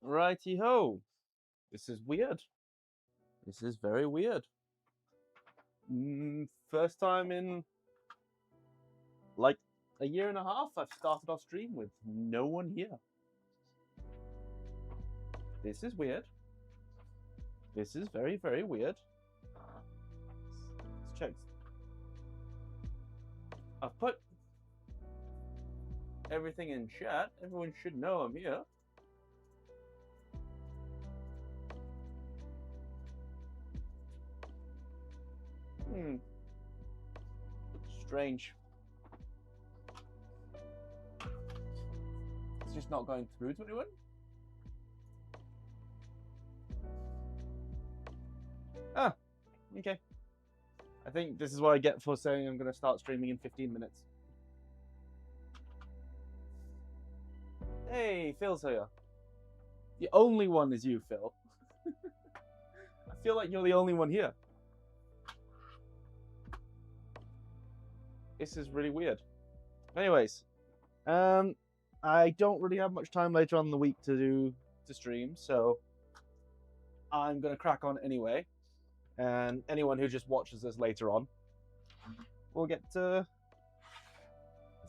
Righty ho. This is weird. This is very weird. First time in like a year and a half I've started off stream with no one here. This is weird. This is very, very weird. Let's check. I've put everything in chat. Everyone should know I'm here. Strange. It's just not going through to anyone. Ah, okay. I think this is what I get for saying I'm going to start streaming in 15 minutes. Hey, Phil's here. The only one is you, Phil. I feel like you're the only one here. This is really weird. Anyways, I don't really have much time later on in the week to stream, so I'm gonna crack on anyway. And anyone who just watches this later on will get to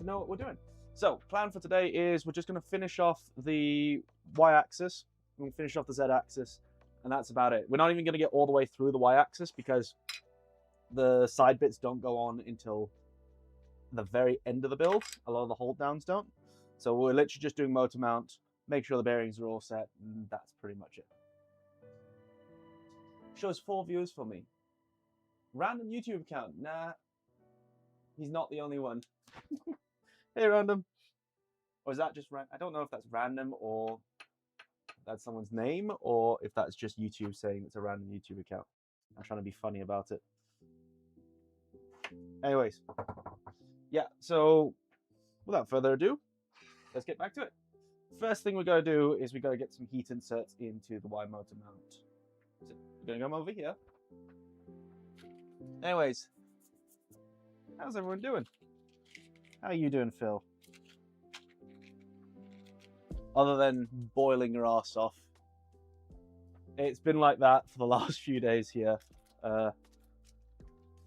know what we're doing. So, plan for today is we're just gonna finish off the y-axis, we'll finish off the z-axis, and that's about it. We're not even gonna get all the way through the y-axis because the side bits don't go on until the very end of the build. A lot of the hold downs don't. So we're literally just doing motor mount, make sure the bearings are all set, and that's pretty much it. Shows 4 views for me. Random YouTube account. Nah, he's not the only one. Hey, random. Or is that just I don't know if that's random or that's someone's name or if that's just YouTube saying it's a random YouTube account. I'm trying to be funny about it. Anyways. Yeah, so without further ado, let's get back to it. First thing we gotta do is we gotta get some heat inserts into the Y motor mount. So we're gonna come over here. Anyways, how's everyone doing? How are you doing, Phil? Other than boiling your ass off. It's been like that for the last few days here.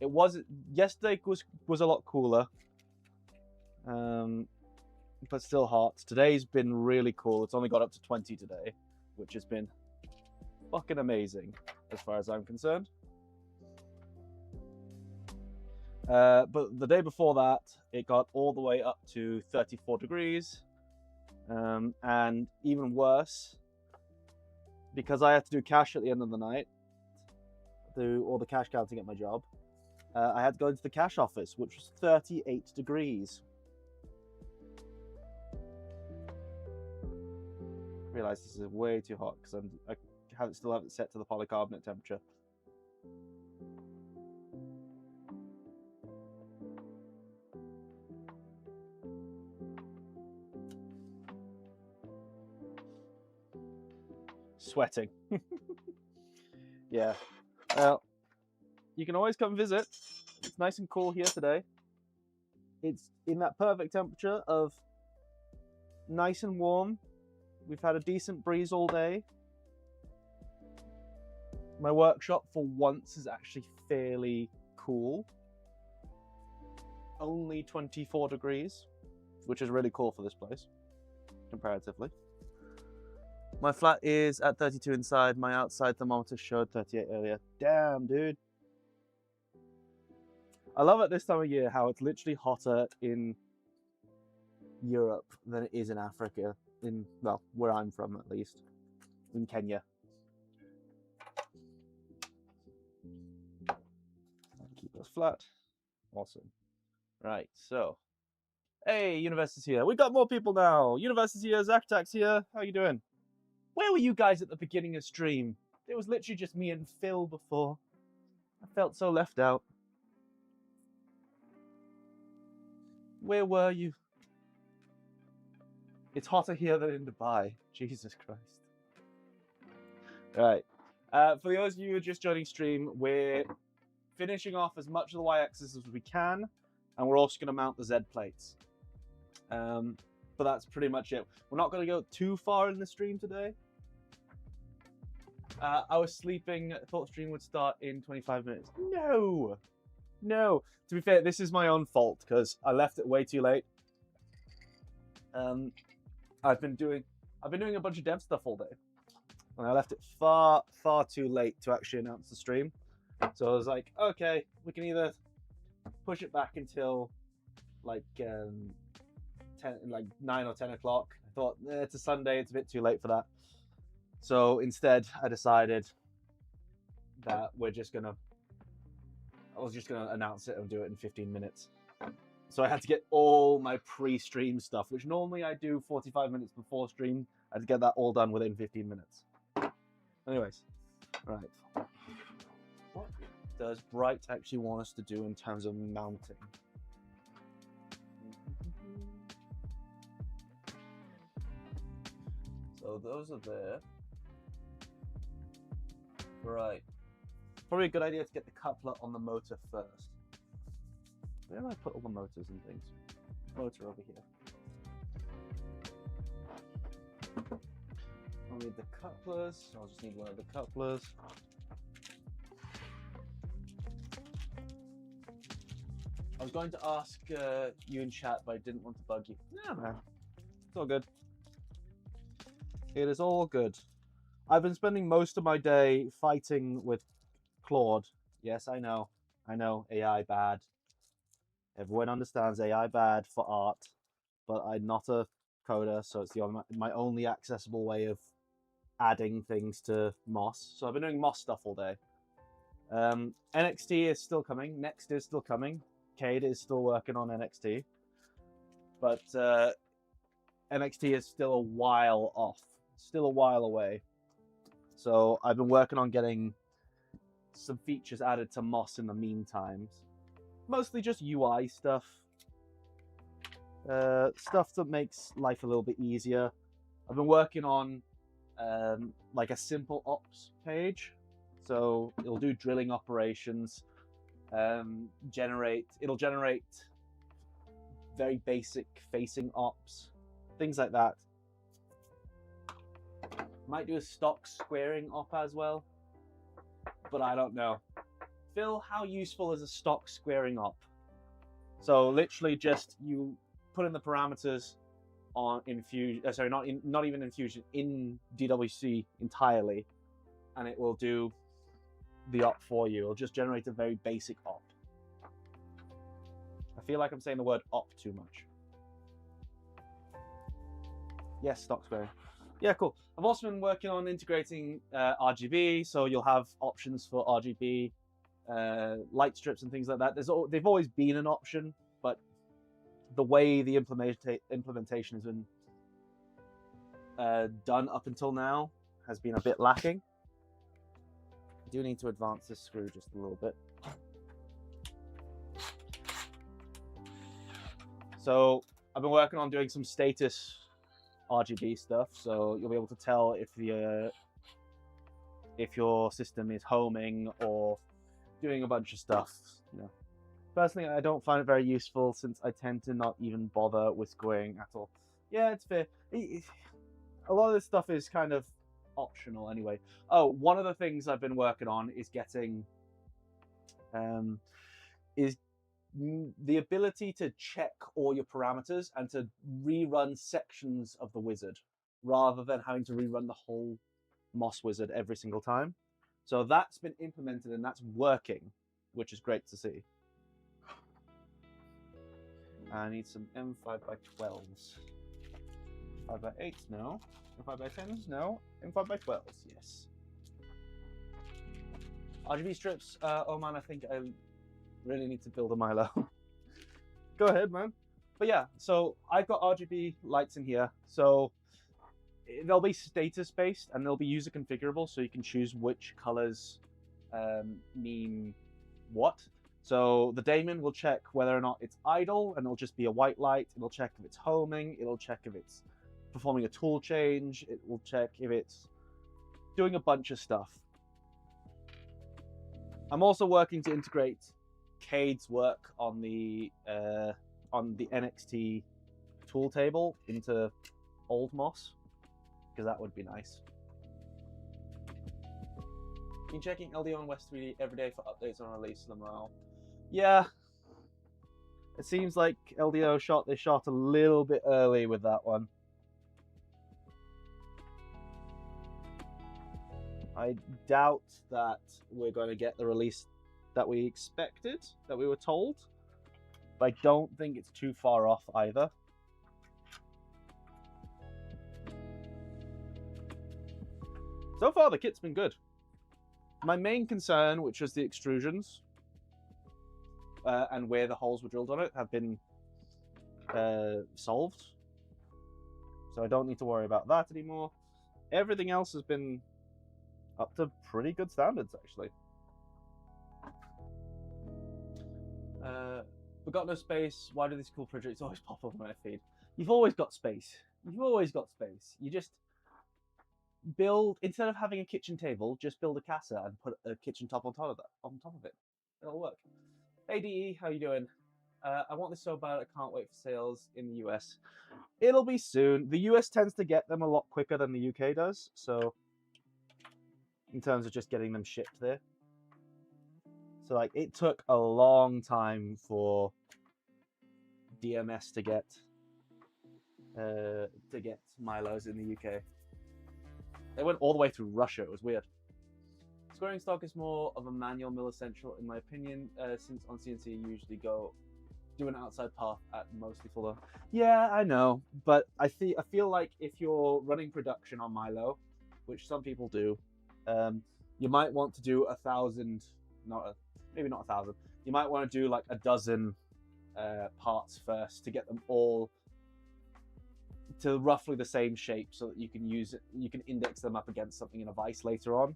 It was yesterday was a lot cooler. But still hot. Today's been really cool. It's only got up to 20 today, which has been fucking amazing as far as I'm concerned. But the day before that, it got all the way up to 34 degrees. And even worse, because I had to do cash at the end of the night, do all the cash counting at my job, I had to go into the cash office, which was 38 degrees. I realize this is way too hot because I still have it set to the polycarbonate temperature. Sweating. Yeah. Well, you can always come visit. It's nice and cool here today. It's in that perfect temperature of nice and warm. We've had a decent breeze all day. My workshop for once is actually fairly cool. Only 24 degrees, which is really cool for this place, comparatively. My flat is at 32 inside. My outside thermometer showed 38 earlier. Damn, dude. I love it this time of year how it's literally hotter in Europe than it is in Africa. Well, where I'm from at least, in Kenya. Keep those flat. Awesome. Right, so. Hey, Universe is here. We got more people now. Universe is here, Zactac's here. How you doing? Where were you guys at the beginning of stream? It was literally just me and Phil before. I felt so left out. Where were you? It's hotter here than in Dubai. Jesus Christ. Right. For those of you who are just joining stream, we're finishing off as much of the y-axis as we can, and we're also going to mount the Z plates. But that's pretty much it. We're not going to go too far in the stream today. I was sleeping, thought stream would start in 25 minutes. No! No! To be fair, this is my own fault, because I left it way too late. I've been doing a bunch of dev stuff all day. And I left it far too late to actually announce the stream. So I was like, okay, we can either push it back until like 9 or 10 o'clock. I thought, it's a Sunday, it's a bit too late for that. So instead, I decided that I was just gonna announce it and do it in 15 minutes. So I had to get all my pre-stream stuff, which normally I do 45 minutes before stream. I had to get that all done within 15 minutes. Anyways, right. What does Bright actually want us to do in terms of mounting? So those are there. Right. Probably a good idea to get the coupler on the motor first. Where do I put all the motors and things? Motor over here. I'll need the couplers. I'll just need one of the couplers. I was going to ask you in chat, but I didn't want to bug you. No, man. It's all good. It is all good. I've been spending most of my day fighting with Claude. Yes, I know. I know. AI bad. Everyone understands AI bad for art, but I'm not a coder, so it's my only accessible way of adding things to Moss. So I've been doing Moss stuff all day. NXT is still coming. Next is still coming. Cade is still working on NXT. But NXT is still a while off. Still a while away. So I've been working on getting some features added to Moss in the meantime. Mostly just UI stuff. Stuff that makes life a little bit easier. I've been working on like a simple ops page. So it'll do drilling operations. It'll generate very basic facing ops. Things like that. Might do a stock squaring op as well. But I don't know. Phil, how useful is a stock squaring op? So literally just you put in the parameters on Infusion, sorry, not even Infusion, in DWC entirely, and it will do the op for you. It'll just generate a very basic op. I feel like I'm saying the word op too much. Yes, stock squaring. Yeah, cool. I've also been working on integrating RGB, so you'll have options for RGB, light strips and things like that. They've always been an option, but the way the implementation has been done up until now has been a bit lacking. I do need to advance this screw just a little bit. So I've been working on doing some status RGB stuff, so you'll be able to tell if your system is homing or doing a bunch of stuff. You know, personally, I don't find it very useful since I tend to not even bother with squaring at all. Yeah, it's fair. A lot of this stuff is kind of optional anyway. Oh, one of the things I've been working on is getting is the ability to check all your parameters and to rerun sections of the wizard rather than having to rerun the whole Moss wizard every single time. So that's been implemented and that's working, which is great to see. I need some M5x12s. 5x8s, no. M5x10s, no. M5x12s, yes. RGB strips, oh man, I think I really need to build a Milo. Go ahead, man. But yeah, so I've got RGB lights in here. So they'll be status based and they'll be user configurable, so you can choose which colors mean what. So the daemon will check whether or not it's idle, and it'll just be a white light. It'll check if it's homing. It'll check if it's performing a tool change. It will check if it's doing a bunch of stuff. I'm also working to integrate Cade's work on the NXT tool table into old Moss, because that would be nice. Been checking LDO and West 3D every day for updates on release of the morale. Yeah. It seems like LDO they shot a little bit early with that one. I doubt that we're going to get the release that we expected, that we were told. But I don't think it's too far off either. So far, the kit's been good. My main concern, which was the extrusions and where the holes were drilled on it, have been solved. So I don't need to worry about that anymore. Everything else has been up to pretty good standards, actually. We've got no space. Why do these cool projects always pop up on my feed? You've always got space. You've always got space. You just build, instead of having a kitchen table, just build a casa and put a kitchen top on top of it. It'll work. Hey DE, how you doing? I want this so bad, I can't wait for sales in the US. It'll be soon. The US tends to get them a lot quicker than the UK does, so in terms of just getting them shipped there. So like it took a long time for DMS to get Milos in the UK. They went all the way through Russia. It was weird. Squaring stock is more of a manual mill essential, in my opinion, since on CNC you usually do an outside path at mostly full on. Yeah, I know, but I feel like if you're running production on Milo, which some people do, you might want to do 1,000, maybe not 1,000. You might want to do like a dozen parts first to get them all to roughly the same shape, so that you can index them up against something in a vise later on.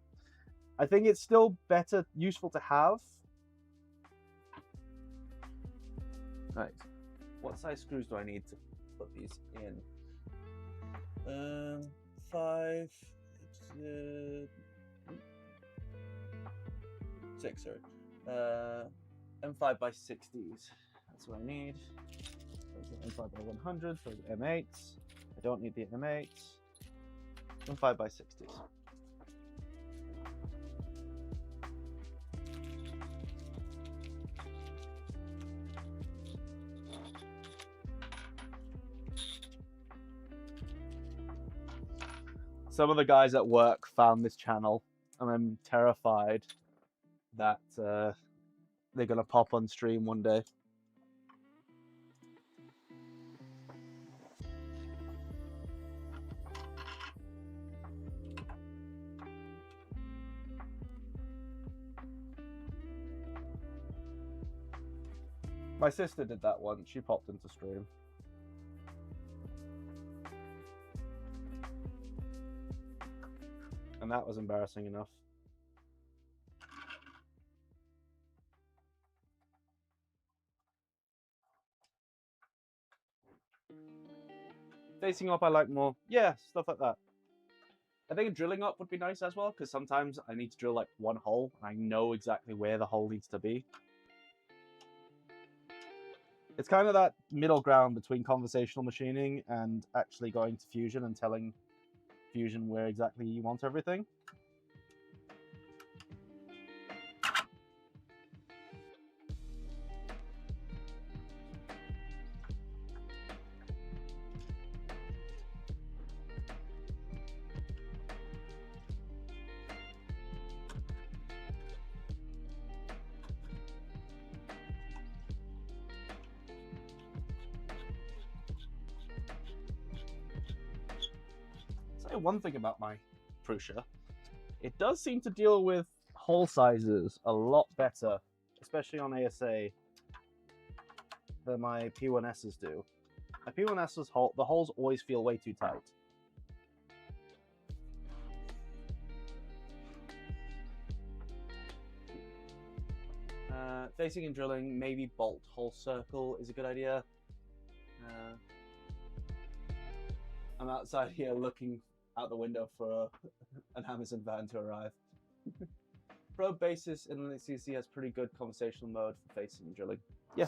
I think it's still useful to have. Right, what size screws do I need to put these in? 5, 6, sorry. M5 by 60s. That's what I need. Those are M5 by 100s. Those are M8s. I don't need the M8s. M5 by 60s. Some of the guys at work found this channel, and I'm terrified that they're gonna pop on stream one day. My sister did that once. She popped into stream. And that was embarrassing enough. Facing up I like more. Yeah, stuff like that. I think a drilling up would be nice as well, because sometimes I need to drill like one hole, and I know exactly where the hole needs to be. It's kind of that middle ground between conversational machining and actually going to Fusion and telling Fusion where exactly you want everything. One thing about my Prusa, it does seem to deal with hole sizes a lot better, especially on ASA, than my P1Ss do. My P1Ss the holes always feel way too tight. Facing and drilling, maybe bolt hole circle is a good idea. I'm outside here looking out the window for an Amazon van to arrive. Probe basis in Linux CC has pretty good conversational mode for facing and drilling. Yeah.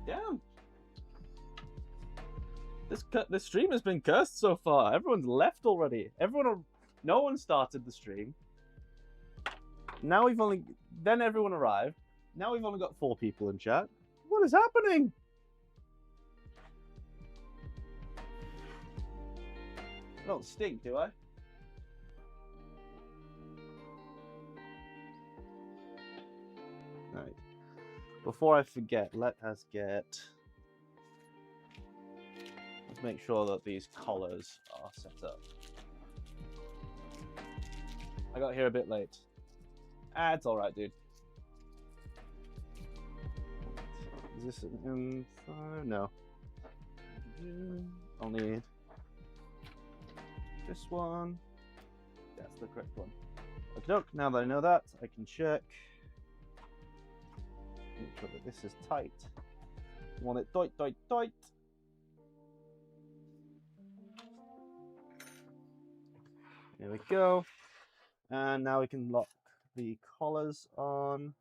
Yeah. This stream has been cursed so far. Everyone's left already. No one started the stream. Now then everyone arrived. Now we've only got 4 people in chat. What is happening? I don't stink, do I? Right. Before I forget, let's make sure that these collars are set up. I got here a bit late. It's alright, dude. Is this an M5? No. I'll need this one. That's the correct one. Okay, now that I know that, I can check. Make sure that this is tight. You want it tight, tight, tight. There we go. And now we can lock the collars on.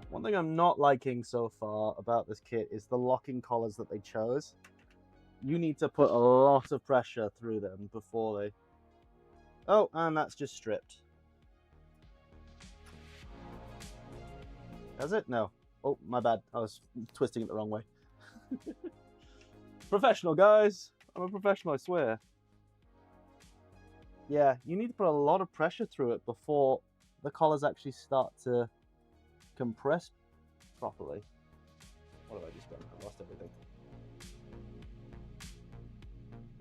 One thing I'm not liking so far about this kit is the locking collars that they chose. You need to put a lot of pressure through them before they... Oh, and that's just stripped. Has it? No. Oh, my bad. I was twisting it the wrong way. Professional, guys. I'm a professional, I swear. Yeah, you need to put a lot of pressure through it before the collars actually start to compress properly. What have I just done? I lost everything.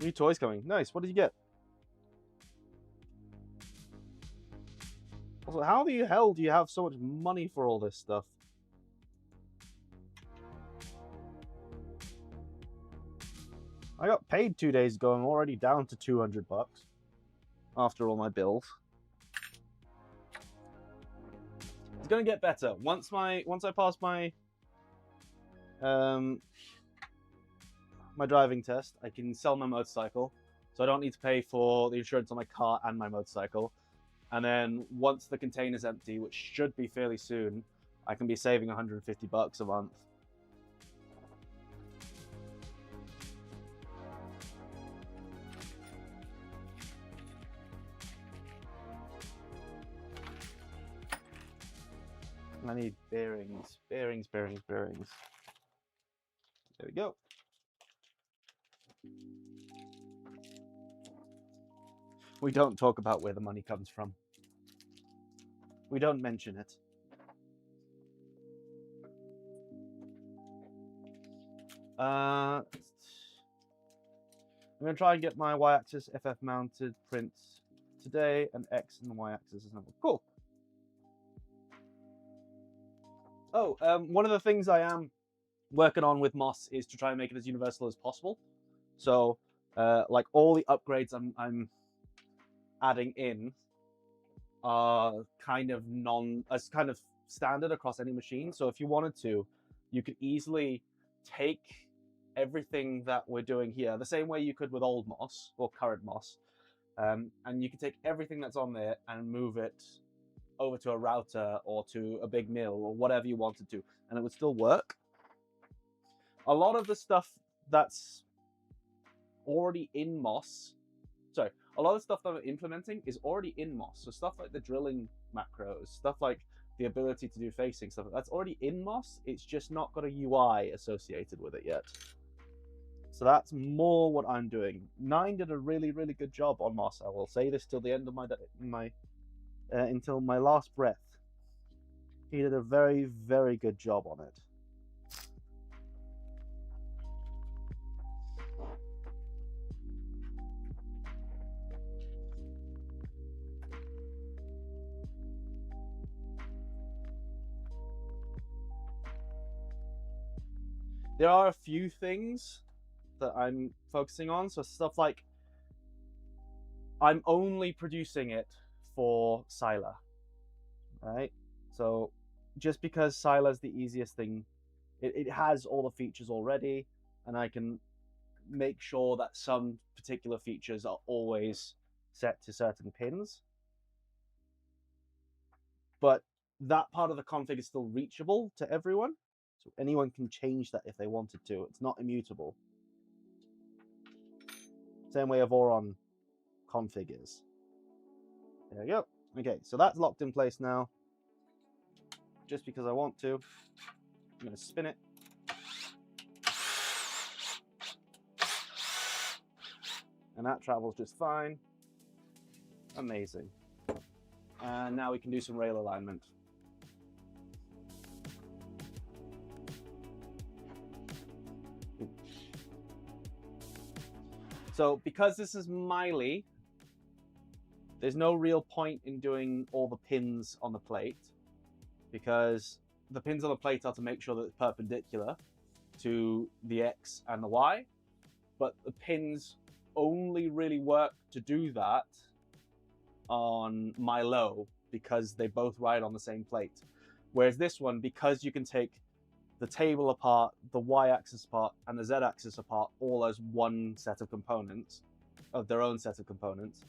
New toys coming. Nice. What did you get? Also, how the hell do you have so much money for all this stuff? I got paid 2 days ago. I'm already down to 200 bucks after all my bills. It's gonna get better once I pass my my driving test. I can sell my motorcycle, so I don't need to pay for the insurance on my car and my motorcycle. And then once the container's empty, which should be fairly soon, I can be saving 150 bucks a month. I need bearings, bearings, bearings, bearings. There we go. We don't talk about where the money comes from. We don't mention it. I'm going to try and get my Y-axis FF mounted prints today, and X and the Y-axis is number. Cool. Oh, one of the things I am working on with Moss is to try and make it as universal as possible. So, like all the upgrades I'm adding in are kind of standard across any machine. So if you wanted to, you could easily take everything that we're doing here, the same way you could with old Moss or current Moss, and you could take everything that's on there and move it over to a router or to a big mill or whatever you wanted to, and it would still work. A lot of the stuff that's already in Moss, a lot of the stuff that I'm implementing is already in Moss. So stuff like the drilling macros, stuff like the ability to do facing stuff, that's already in Moss. It's just not got a UI associated with it yet. So that's more what I'm doing. 9 did a really, really good job on Moss. I will say this till the end of until my last breath. He did a very, very good job on it. There are a few things that I'm focusing on. So stuff like I'm only producing it for Sylar. right? So just because Sila's the easiest thing, it has all the features already, and I can make sure that some particular features are always set to certain pins. But that part of the config is still reachable to everyone. So anyone can change that if they wanted to. It's not immutable. Same way Avoron config is. There we go. Okay, so that's locked in place now. Just because I want to, I'm going to spin it. And that travels just fine. Amazing. And now we can do some rail alignment. So because this is Miley, there's no real point in doing all the pins on the plate, because the pins on the plate are to make sure that it's perpendicular to the X and the Y, but the pins only really work to do that on Milo because they both ride on the same plate. Whereas this one, because you can take the table apart, the Y-axis apart, and the Z-axis apart, all as one set of components, of their own set of components,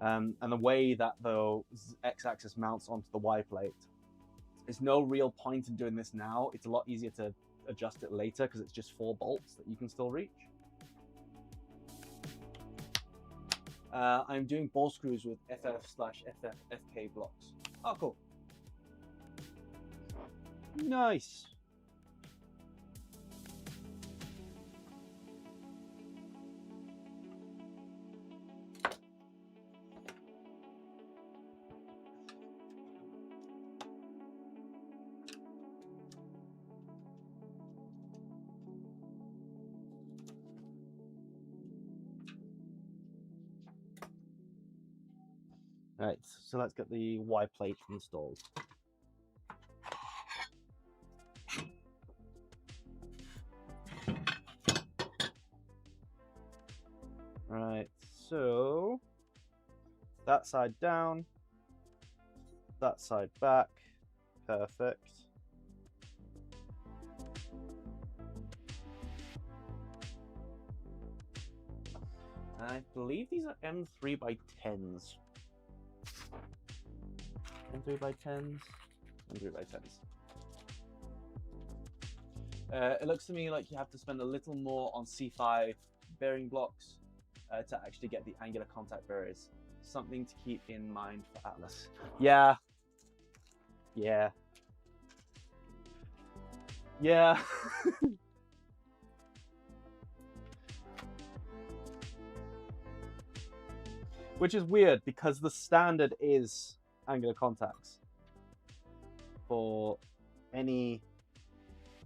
and the way that the X-axis mounts onto the Y plate, there's no real point in doing this now. It's a lot easier to adjust it later because it's just 4 bolts that you can still reach. I'm doing ball screws with FF/FF/FK blocks. Oh, cool. Nice. All right, so let's get the Y plate installed. All right, so that side down, that side back, perfect. I believe these are M3 by 10s. M3 by 10s? M3 by 10s. It looks to me like you have to spend a little more on C5 bearing blocks to actually get the angular contact barriers. Something to keep in mind for Atlas. Yeah. Yeah. Yeah. Which is weird because the standard is angular contacts for any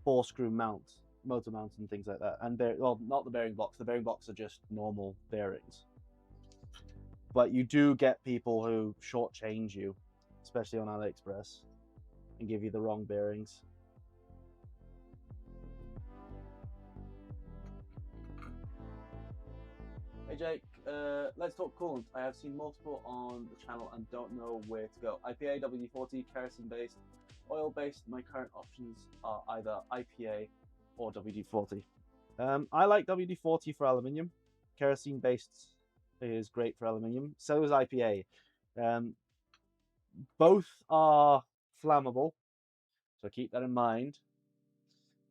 4-screw mount, motor mount and things like that. And well, not the bearing blocks. The bearing blocks are just normal bearings. But you do get people who shortchange you, especially on AliExpress, and give you the wrong bearings. Hey Jake, let's talk coolant. I have seen multiple on the channel and don't know where to go. IPA, WD-40, kerosene-based, oil-based. My current options are either IPA or WD-40. I like WD-40 for aluminium. Kerosene-based is great for aluminium. So is IPA. Both are flammable, so keep that in mind.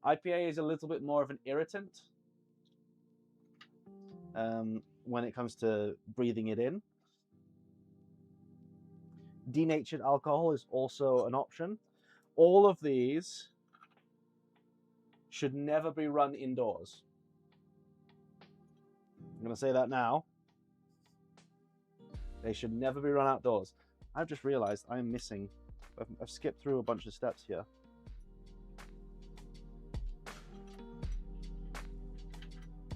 IPA is a little bit more of an irritant when it comes to breathing it in. Denatured alcohol is also an option. All of these should never be run indoors. I'm going to say that now. They should never be run outdoors. I've just realized I'm missing. I've skipped through a bunch of steps here.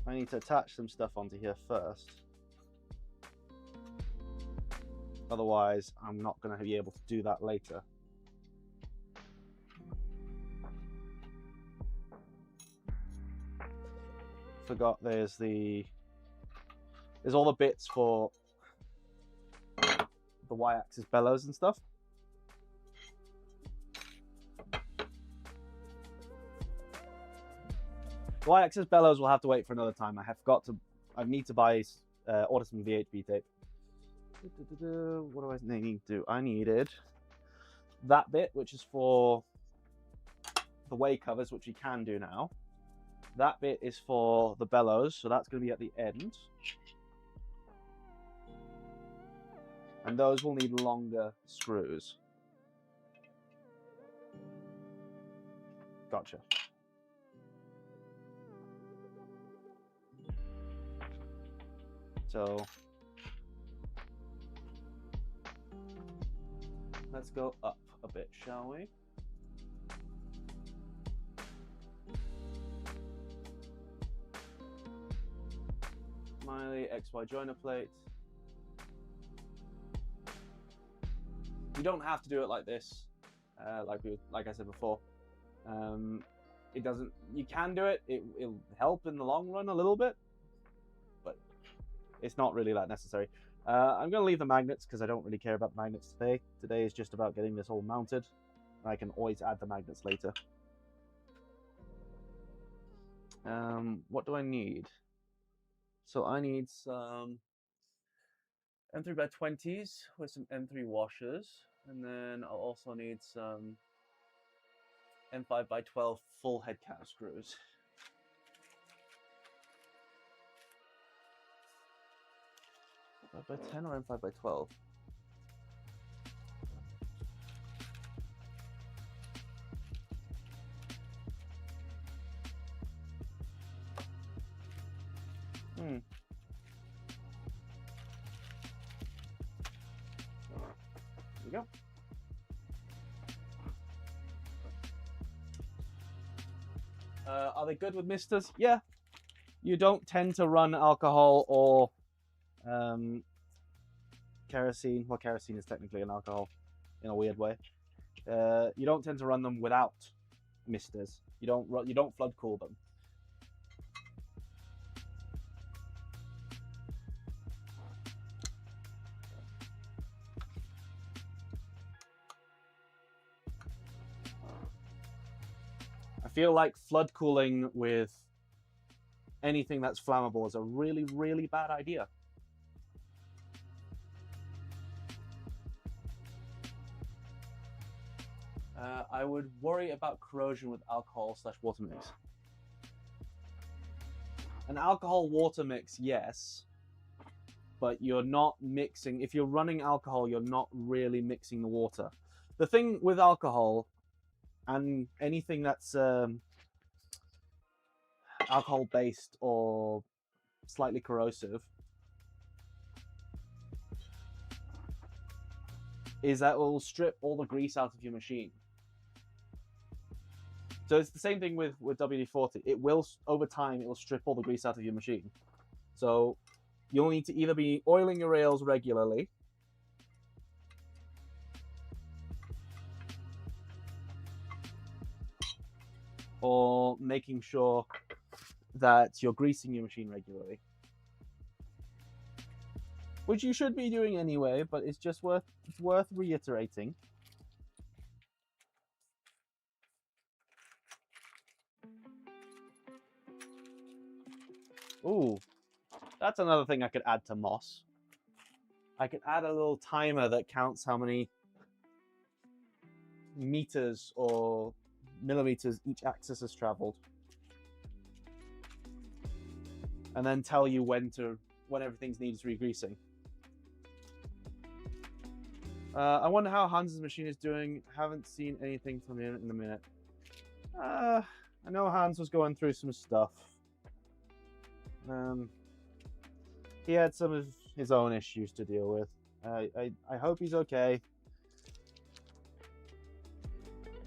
I need to attach some stuff onto here first. Otherwise, I'm not going to be able to do that later. Forgot there's all the bits for the Y-axis bellows and stuff. Y-axis bellows will have to wait for another time. I need to buy, order some VHB tape. What do I need to do? I needed that bit, which is for the way covers, which we can do now. That bit is for the bellows, so that's going to be at the end. And those will need longer screws. Gotcha. So let's go up a bit, shall we? Miley XY joiner plate. You don't have to do it like this, like I said before. It doesn't. You can do it. It'll help in the long run a little bit, but it's not really that necessary. I'm going to leave the magnets because I don't really care about the magnets today. Today is just about getting this all mounted. I can always add the magnets later. What do I need? So I need some M3x20s with some M3 washers, and then I'll also need some M5x12 full head count screws. M5x10 or M5x12? There we go. Are they good with misters? Yeah. You don't tend to run alcohol or kerosene. Well, kerosene is technically an alcohol in a weird way. You don't tend to run them without misters. You don't flood cool them. I feel like flood cooling with anything that's flammable is a really, really bad idea. I would worry about corrosion with alcohol/water mix. An alcohol-water mix, yes, but you're not mixing. If you're running alcohol, you're not really mixing the water. The thing with alcohol and anything that's alcohol-based or slightly corrosive is that it will strip all the grease out of your machine. So it's the same thing with WD-40. It will, over time, it will strip all the grease out of your machine. So you'll need to either be oiling your rails regularly, or making sure that you're greasing your machine regularly. Which you should be doing anyway, but it's just worth reiterating. Ooh, that's another thing I could add to Moss. I could add a little timer that counts how many meters or millimeters each axis has traveled, and then tell you when everything needs regreasing. I wonder how Hans's machine is doing. Haven't seen anything from him in a minute. I know Hans was going through some stuff. He had some of his own issues to deal with. I hope he's okay.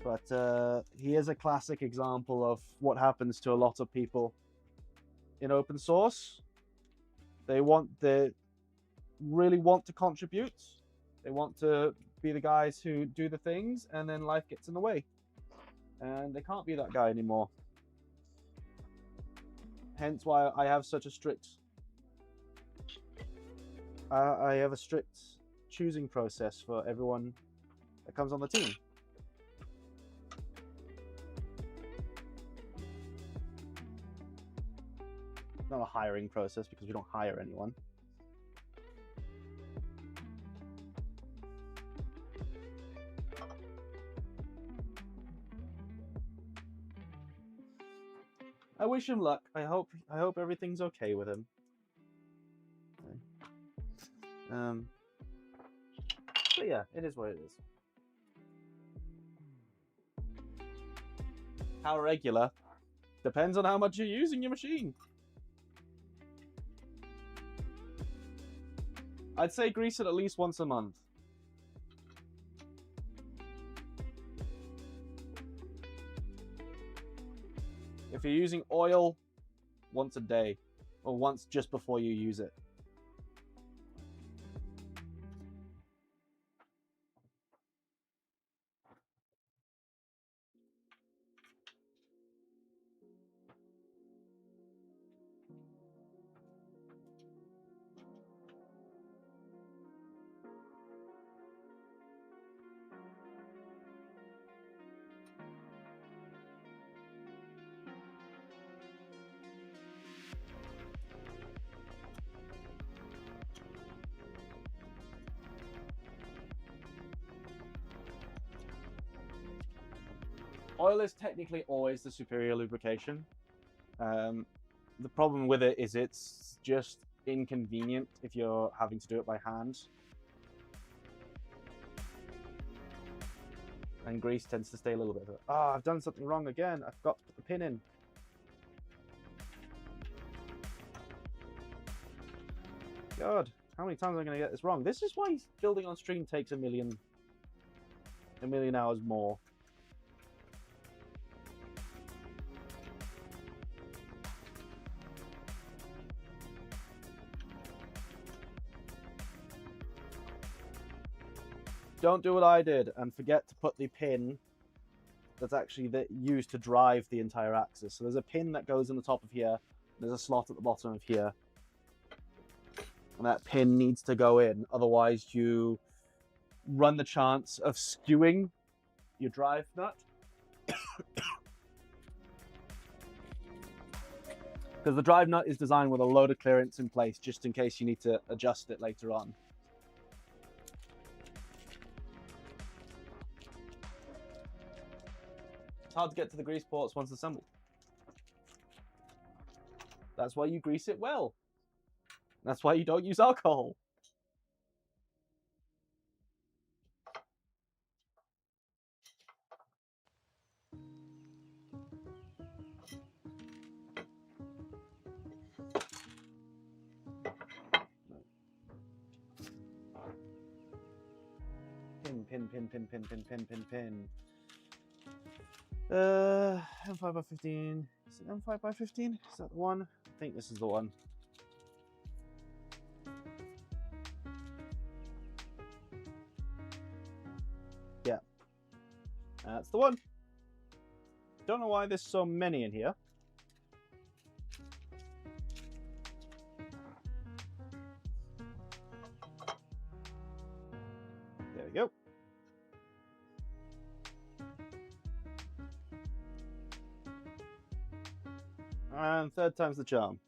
But he is a classic example of what happens to a lot of people in open source. They really want to contribute. They want to be the guys who do the things, and then life gets in the way. And they can't be that guy anymore. Hence why I have such a strict choosing process for everyone that comes on the team. not a hiring process because we don't hire anyone. I wish him luck. I hope everything's okay with him. But yeah, it is what it is. How regular? Depends on how much you're using your machine. I'd say grease it at least once a month. If you're using oil, once a day, or once just before you use it. Oil is technically always the superior lubrication. The problem with it is it's just inconvenient if you're having to do it by hand. And grease tends to stay a little bit. Ah, I've done something wrong again. I forgot to put the pin in. God, how many times am I going to get this wrong? This is why building on stream takes a million hours more. Don't do what I did and forget to put the pin that's actually used to drive the entire axis. So there's a pin that goes in the top of here. There's a slot at the bottom of here. And that pin needs to go in. Otherwise, you run the chance of skewing your drive nut. Because the drive nut is designed with a load of clearance in place just in case you need to adjust it later on. It's hard to get to the grease ports once assembled. That's why you grease it well. That's why you don't use alcohol. Pin. M5 by 15. Is it M5 by 15? Is that the one? I think this is the one. Yeah. That's the one. Don't know why there's so many in here. There we go. And third time's the charm.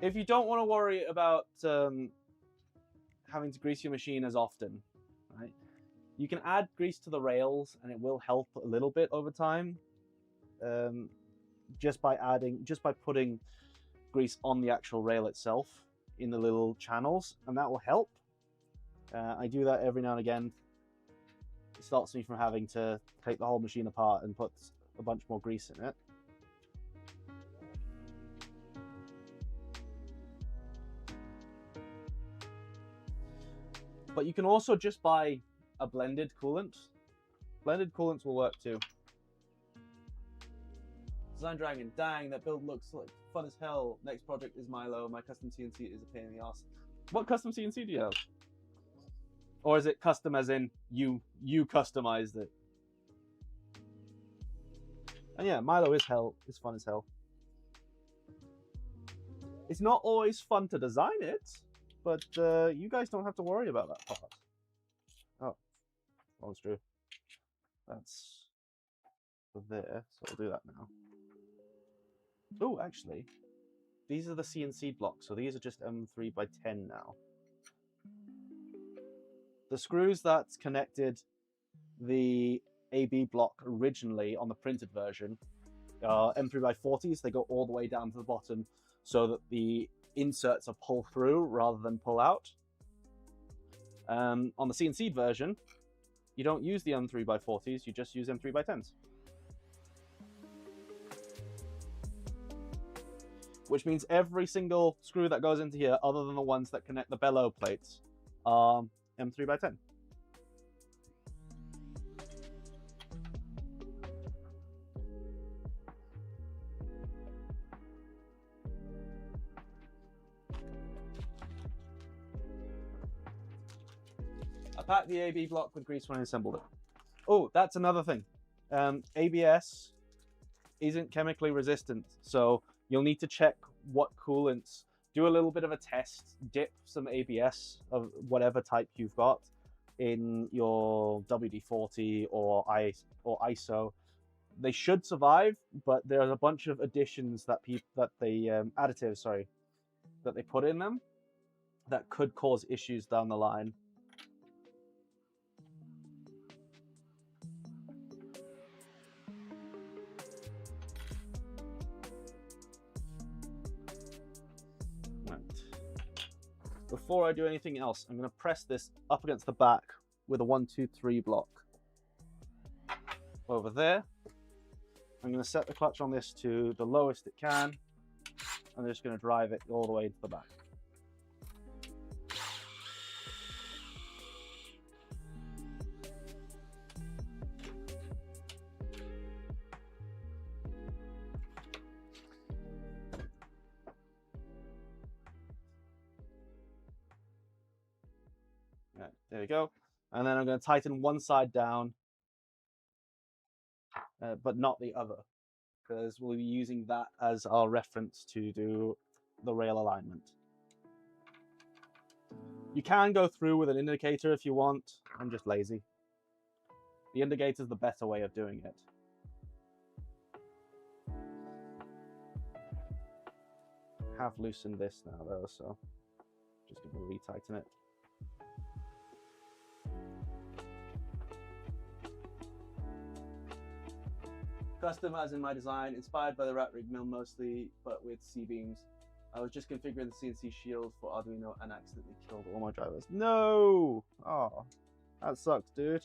If you don't want to worry about having to grease your machine as often, right? You can add grease to the rails and it will help a little bit over time. Just by putting grease on the actual rail itself in the little channels, and that will help. I do that every now and again. It stops me from having to take the whole machine apart and put a bunch more grease in it. But you can also just buy a blended coolant. Blended coolants will work too. Design Dragon, dang, that build looks like fun as hell. Next project is Milo. My custom CNC is a pain in the ass. What custom CNC do you have? Or is it custom as in you customized it? And yeah, Milo is fun as hell. It's not always fun to design it, but you guys don't have to worry about that part. Oh, that's true. That's for there, so I'll do that now. Oh, actually, these are the CNC blocks, so these are just M3 by 10 now. The screws that connected the AB block originally on the printed version are M3 by 40s. They go all the way down to the bottom so that the inserts are pull through rather than pull out. On the CNC version, you don't use the M3 by 40s, you just use M3 by 10s. Which means every single screw that goes into here, other than the ones that connect the bellow plates, are M3 by 10. I packed the AB block with grease when I assembled it. Oh, that's another thing. ABS isn't chemically resistant, so you'll need to check what coolants. Do a little bit of a test, dip some ABS of whatever type you've got in your WD-40 or ISO. They should survive, but there's a bunch of additions that additives, sorry, that they put in them that could cause issues down the line. Before I do anything else, I'm going to press this up against the back with a 1, 2, 3 block. Over there. I'm going to set the clutch on this to the lowest it can. I'm just going to drive it all the way to the back. Right, there we go. And then I'm going to tighten one side down, but not the other, because we'll be using that as our reference to do the rail alignment. You can go through with an indicator if you want. I'm just lazy. The indicator is the better way of doing it. I have loosened this now though, so just going to retighten it. Custom as in my design, inspired by the rat rig mill mostly, but with C-beams. I was just configuring the CNC shield for Arduino and accidentally killed all my drivers. No! Oh, that sucks, dude.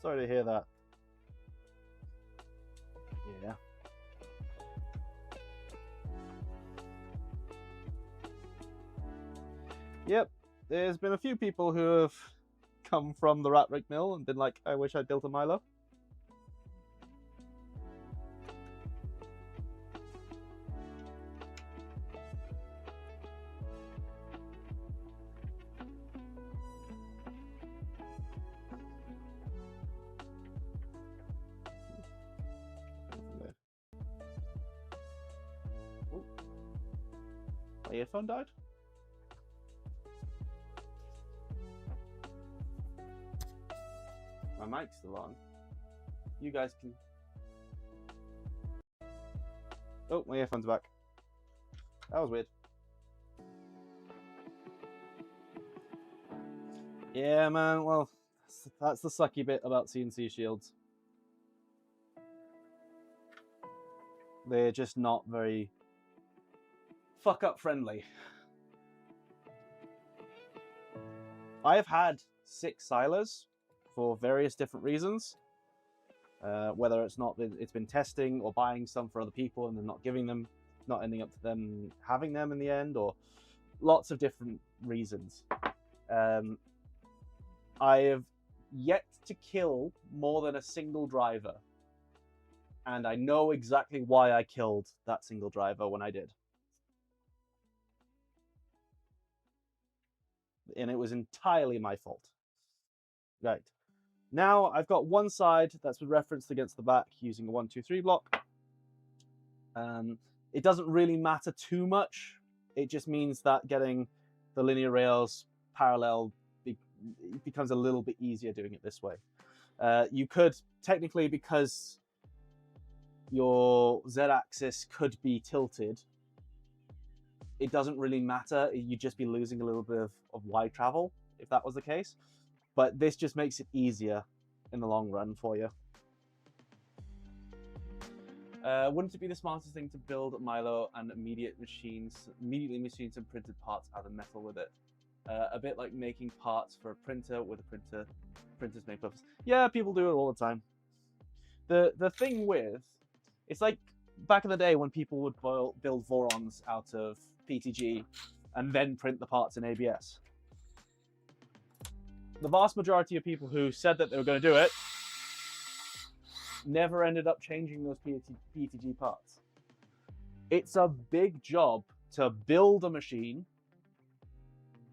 Sorry to hear that. Yeah. Yep, there's been a few people who have come from the rat rig mill and been like, I wish I'd built a Milo. My earphone died? My mic's still on. You guys can... Oh, my earphone's back. That was weird. Yeah, man, well, that's the sucky bit about CNC shields. They're just not very fuck-up friendly. I have had 6 silers for various different reasons. Whether it's been testing or buying some for other people and then not giving them, not ending up to them having them in the end, or lots of different reasons. I have yet to kill more than a single driver. And I know exactly why I killed that single driver when I did. And it was entirely my fault. Right. Now I've got one side that's been referenced against the back using a 1, 2, 3 block. It doesn't really matter too much. It just means that getting the linear rails parallel, it becomes a little bit easier doing it this way. You could technically, because your z-axis could be tilted, it doesn't really matter. You'd just be losing a little bit of y travel if that was the case. But this just makes it easier in the long run for you. Wouldn't it be the smartest thing to build Milo and immediately machine some printed parts out of metal with it? A bit like making parts for a printer with a printer. Printers make purpose. Yeah, people do it all the time. The thing with, it's like back in the day when people would build Vorons out of PTG and then print the parts in ABS. The vast majority of people who said that they were going to do it never ended up changing those PTG parts. It's a big job to build a machine,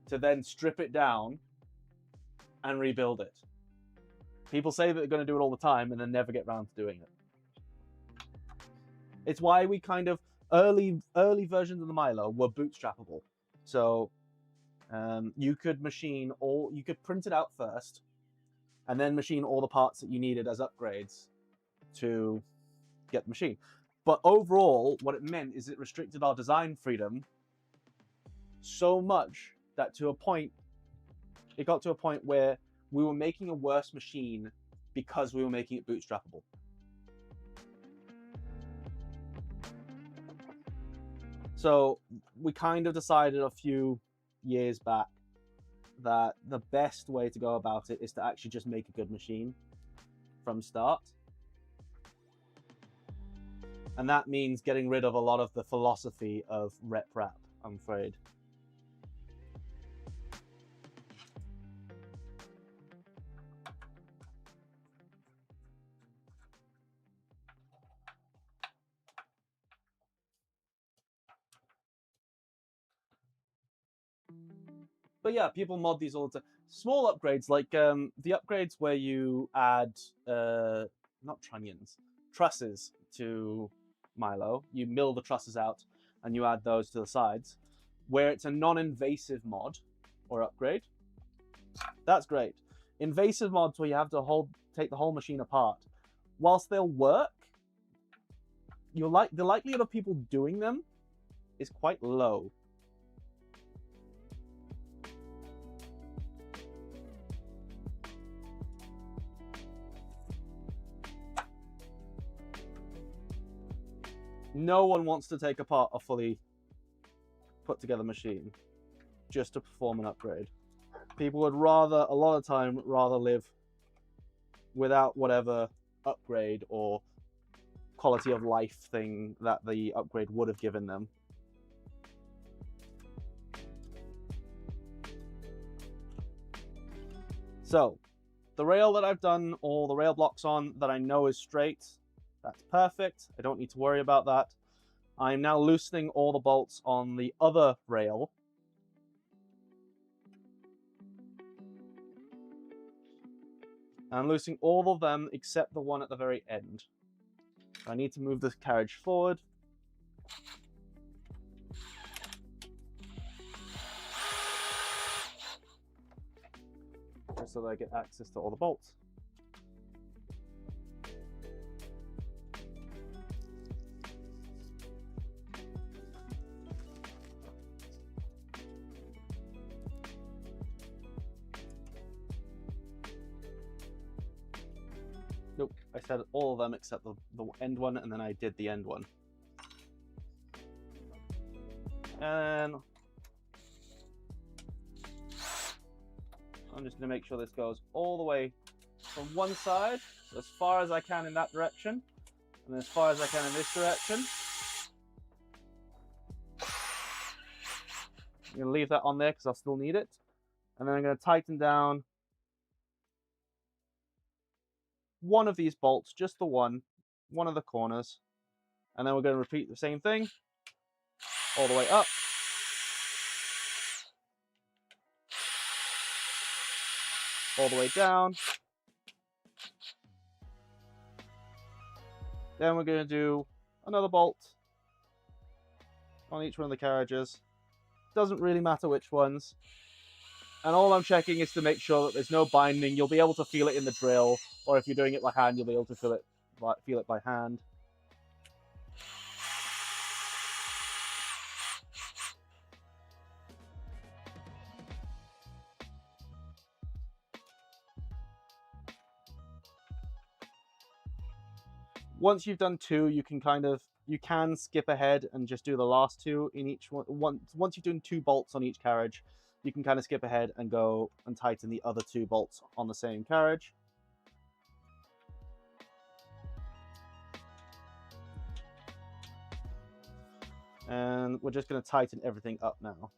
to then strip it down and rebuild it. People say that they're going to do it all the time and then never get around to doing it. It's why we kind of, early versions of the Milo were bootstrappable. So you could print it out first and then machine all the parts that you needed as upgrades to get the machine. But overall, what it meant is it restricted our design freedom so much that it got to a point where we were making a worse machine because we were making it bootstrappable. So we kind of decided a few years back that the best way to go about it is to actually just make a good machine from start. And that means getting rid of a lot of the philosophy of rep wrap, I'm afraid. But yeah, people mod these all the time. Small upgrades, like the upgrades where you add, not trunnions, trusses to Milo. You mill the trusses out and you add those to the sides. Where it's a non-invasive mod or upgrade, that's great. Invasive mods where you have to take the whole machine apart. Whilst they'll work, the likelihood of people doing them is quite low. No one wants to take apart a fully put together machine just to perform an upgrade. People would rather, a lot of time, rather live without whatever upgrade or quality of life thing that the upgrade would have given them. So, the rail that I've done all the rail blocks on that I know is straight, that's perfect. I don't need to worry about that. I'm now loosening all the bolts on the other rail. I'm loosening all of them except the one at the very end. I need to move this carriage forward. Just so that I get access to all the bolts. Nope, I said all of them except the end one, and then I did the end one. And I'm just going to make sure this goes all the way from one side, as far as I can in that direction, and as far as I can in this direction. I'm going to leave that on there because I'll still need it. And then I'm going to tighten down one of these bolts, just the one of the corners. And then we're going to repeat the same thing all the way up. All the way down. Then we're going to do another bolt on each one of the carriages. Doesn't really matter which ones. And all I'm checking is to make sure that there's no binding. You'll be able to feel it in the drill, or if you're doing it by hand, you'll be able to feel it by hand. Once you've done two, you can skip ahead and just do the last two in each one. Once you've done 2 bolts on each carriage, you can kind of skip ahead and go and tighten the other 2 bolts on the same carriage. And we're just going to tighten everything up now.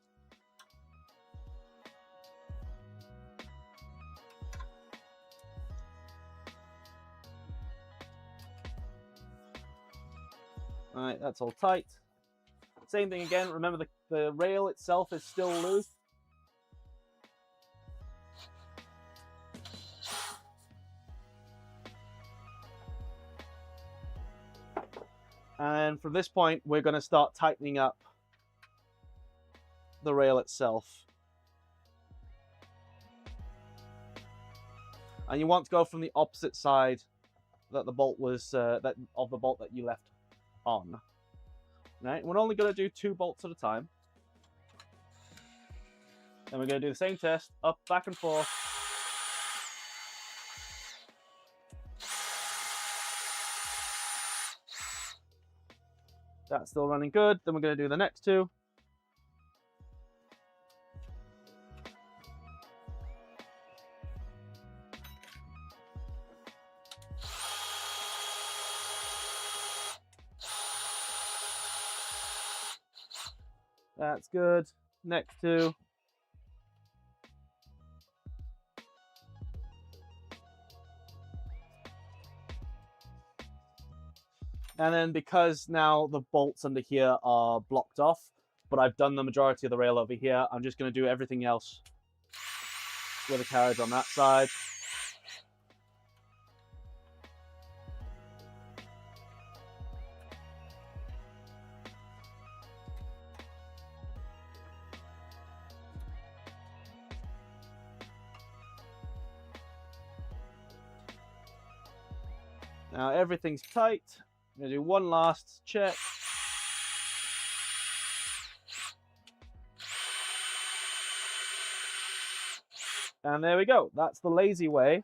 All right, that's all tight. Same thing again. Remember, the rail itself is still loose. And from this point, we're going to start tightening up the rail itself. And you want to go from the opposite side that the bolt was of the bolt that you left on. Right? We're only going to do 2 bolts at a time. And we're going to do the same test, up, back and forth. That's still running good. Then we're going to do the next 2. That's good. Next 2. And then because now the bolts under here are blocked off, but I've done the majority of the rail over here, I'm just going to do everything else with a carriage on that side. Now everything's tight. I'm going to do one last check. And there we go. That's the lazy way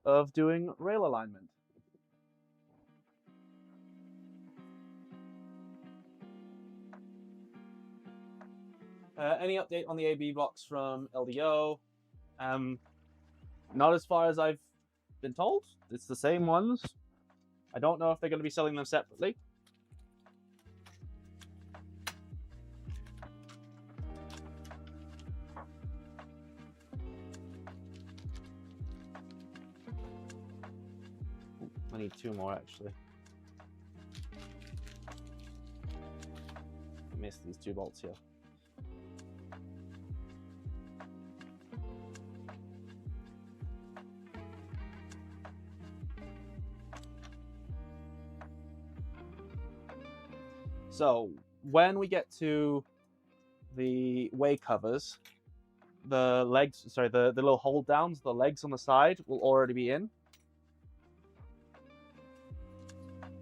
of doing rail alignment. Any update on the AB blocks from LDO? Not as far as I've been told. It's the same ones. I don't know if they're going to be selling them separately. I need 2 more actually. I missed these 2 bolts here. So when we get to the way covers, the legs, sorry, the little hold downs, the legs on the side will already be in.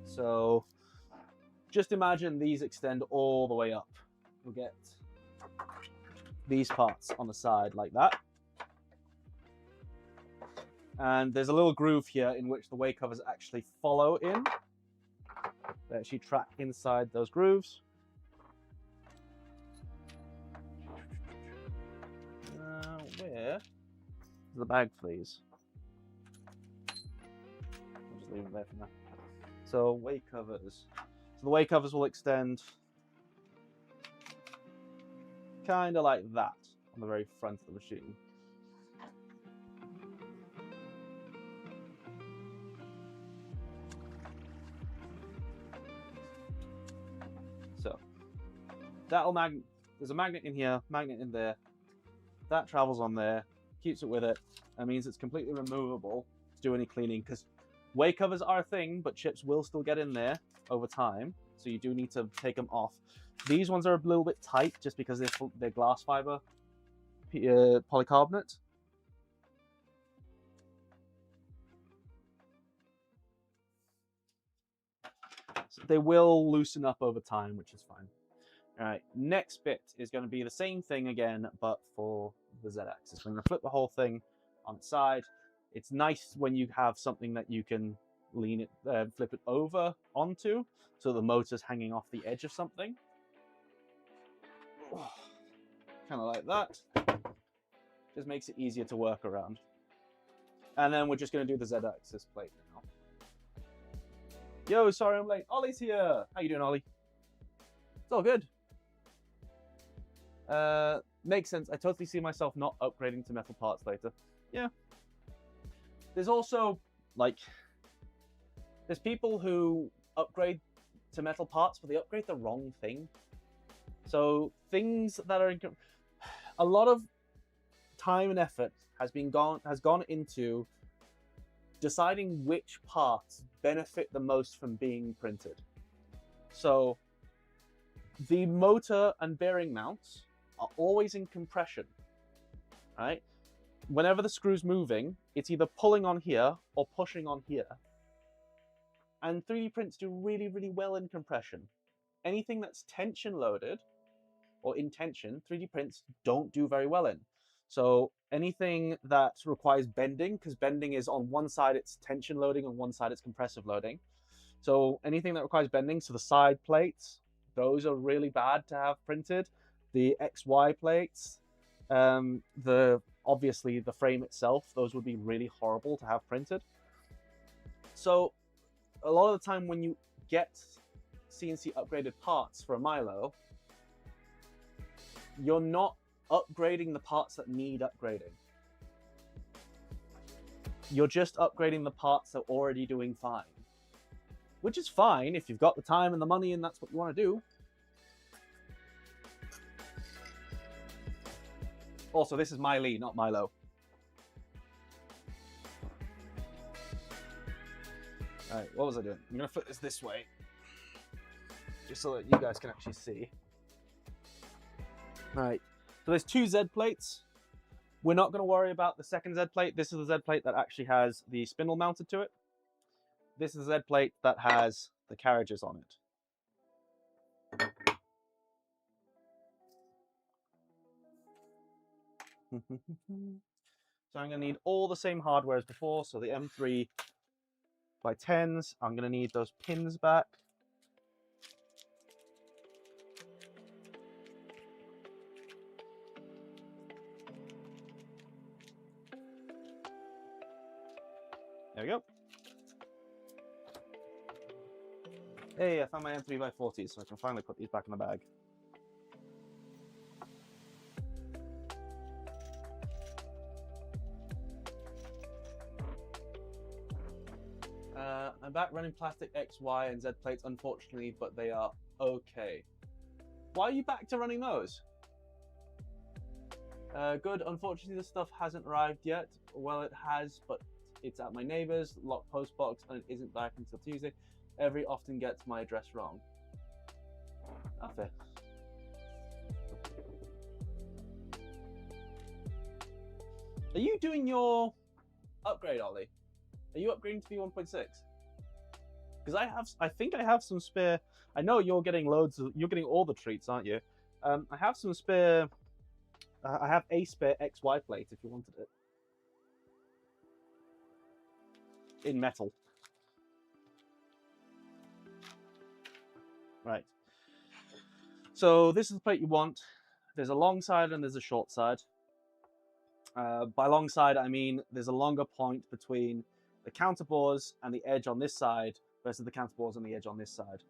So just imagine these extend all the way up. We'll get these parts on the side like that. And there's a little groove here in which the way covers actually follow in. They actually track inside those grooves. Where is the bag, please? I'll just leave it there for now. So way covers. So the way covers will extend kind of like that on the very front of the machine. So that'll there's a magnet in here, magnet in there. That travels on there, keeps it with it. That means it's completely removable to do any cleaning, because Way covers are a thing, but chips will still get in there over time, so you do need to take them off. These ones are a little bit tight just because they're glass fiber polycarbonate. So they will loosen up over time, which is fine. All right, next bit is going to be the same thing again, but for the Z-axis. We're going to flip the whole thing on its side. It's nice when you have something that you can lean it, flip it over onto, so the motor's hanging off the edge of something. Kind of like that. Just makes it easier to work around. And then we're just going to do the Z-axis plate now. Yo, sorry I'm late. Ollie's here. How you doing, Ollie? It's all good. Makes sense. I totally see myself not upgrading to metal parts later. Yeah. There's also, like, there's people who upgrade to metal parts, but they upgrade the wrong thing. So things that are a lot of time and effort has gone into deciding which parts benefit the most from being printed. So the motor and bearing mounts are always in compression, right? Whenever the screw's moving, it's either pulling on here or pushing on here. And 3D prints do really, really well in compression. Anything that's tension loaded or in tension, 3D prints don't do very well in. So anything that requires bending, because bending is on one side it's tension loading, on one side it's compressive loading. So anything that requires bending, so the side plates, those are really bad to have printed. The XY plates, obviously the frame itself, those would be really horrible to have printed. So a lot of the time when you get CNC upgraded parts for a Milo, you're not upgrading the parts that need upgrading. You're just upgrading the parts that are already doing fine. Which is fine if you've got the time and the money and that's what you want to do. Also, this is Miley, not Milo. Alright, what was I doing? I'm going to flip this way. Just so that you guys can actually see. Alright, so there's two Z plates. We're not going to worry about the second Z plate. This is the Z plate that actually has the spindle mounted to it. This is the Z plate that has the carriages on it. So I'm going to need all the same hardware as before. So the M3 by 10s. I'm going to need those pins back. There we go. Hey, I found my M3 by 40s, so I can finally put these back in the bag. I'm back running plastic X, Y, and Z plates, unfortunately, but they are okay. Why are you back to running those? Good. Unfortunately, the stuff hasn't arrived yet. Well, it has, but it's at my neighbor's locked post box, and it isn't back until Tuesday. Every often gets my address wrong. Not fair. Are you doing your upgrade, Ollie? Are you upgrading to V1.6? Because I think I have some spare. I know you're getting loads. You're getting all the treats, aren't you? I have some spare. I have a spare XY plate if you wanted it in metal. Right. So this is the plate you want. There's a long side and there's a short side. By long side, I mean there's a longer point between the counterbores and the edge on this side versus the counterbores and the edge on this side.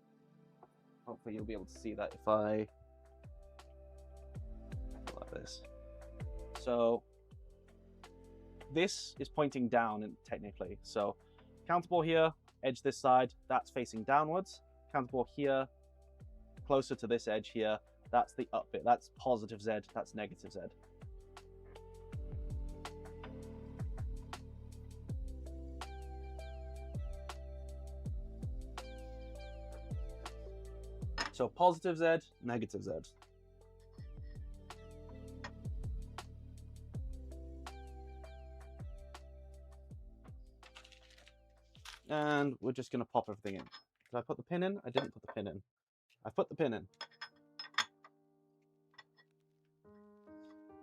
Hopefully you'll be able to see that if I go like this. So this is pointing down technically. So counterbore here, edge this side, that's facing downwards. Counterbore here, closer to this edge here, that's the up bit. That's positive Z, that's negative Z. So positive Z, negative Z. And we're just going to pop everything in. Did I put the pin in? I didn't put the pin in. I put the pin in.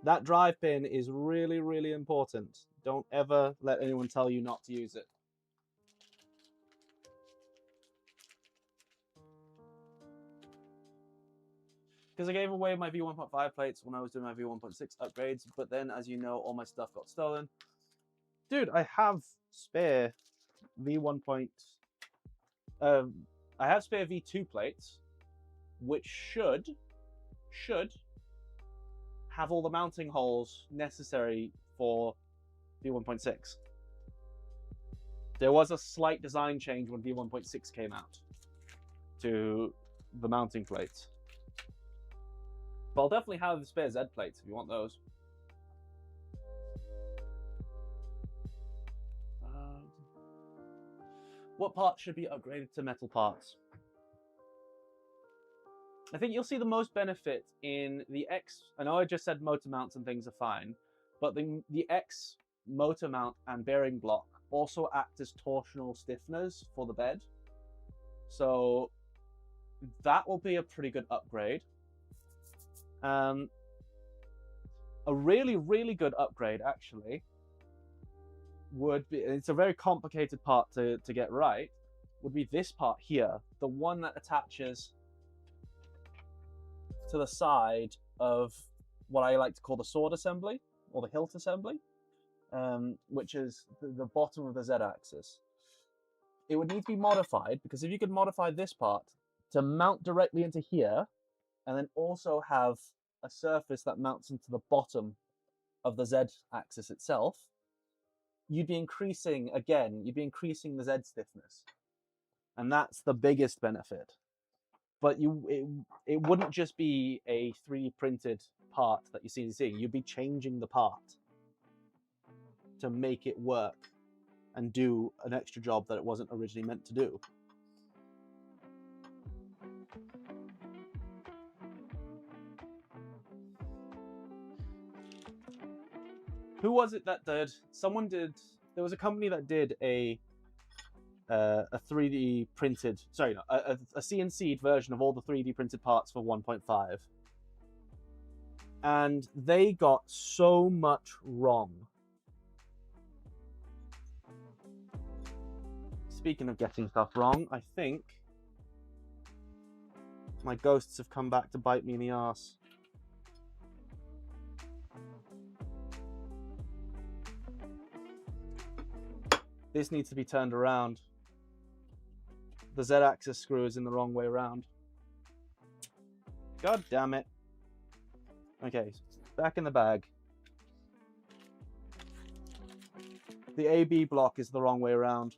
That drive pin is really, really important. Don't ever let anyone tell you not to use it. Because I gave away my V1.5 plates when I was doing my V1.6 upgrades, but then, as you know, all my stuff got stolen. Dude, I have spare V1. I have spare V2 plates, which should have all the mounting holes necessary for V1.6. There was a slight design change when V1.6 came out to the mounting plates. But I'll definitely have the spare Z plates if you want those. What parts should be upgraded to metal parts? I think you'll see the most benefit in the X. I know I just said motor mounts and things are fine, but the X motor mount and bearing block also act as torsional stiffeners for the bed. So that will be a pretty good upgrade. A really, really good upgrade, actually, would be, it's a very complicated part to get right, would be this part here, the one that attaches to the side of what I like to call the sword assembly, or the hilt assembly, which is the bottom of the Z-axis. It would need to be modified, because if you could modify this part to mount directly into here, and then also have a surface that mounts into the bottom of the Z-axis itself, you'd be increasing the Z stiffness. And that's the biggest benefit. But it wouldn't just be a 3D printed part that you see. You'd be changing the part to make it work and do an extra job that it wasn't originally meant to do. Who was it that did? Someone did. There was a company that did a 3D printed, sorry, no, a CNC'd version of all the 3D printed parts for 1.5, and they got so much wrong. Speaking of getting stuff wrong, I think my ghosts have come back to bite me in the arse. This needs to be turned around. The Z-axis screw is in the wrong way around. God damn it. Okay, back in the bag. The AB block is the wrong way around.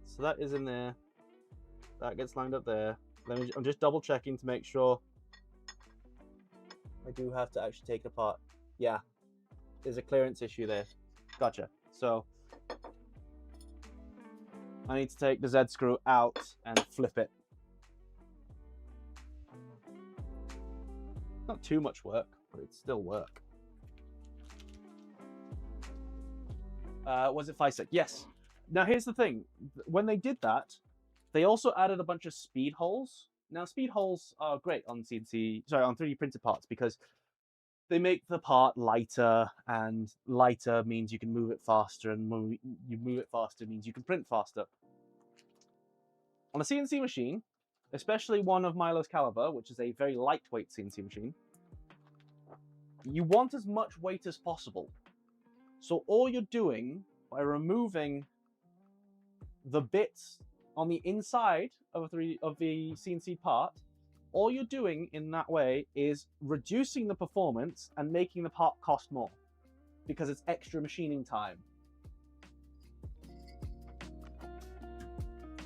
So that is in there. That gets lined up there. I'm just double checking to make sure I do have to actually take it apart. Yeah, there's a clearance issue there. Gotcha. So I need to take the Z screw out and flip it. Not too much work, but it's still work. Was it 5/6? Yes. Now here's the thing, when they did that, they also added a bunch of speed holes. Now speed holes are great on 3D printed parts because they make the part lighter, and lighter means you can move it faster, and you move it faster means you can print faster. On a CNC machine, especially one of Milo's caliber, which is a very lightweight CNC machine, you want as much weight as possible. So all you're doing by removing the bits on the inside of the CNC part, all you're doing in that way is reducing the performance and making the part cost more because it's extra machining time.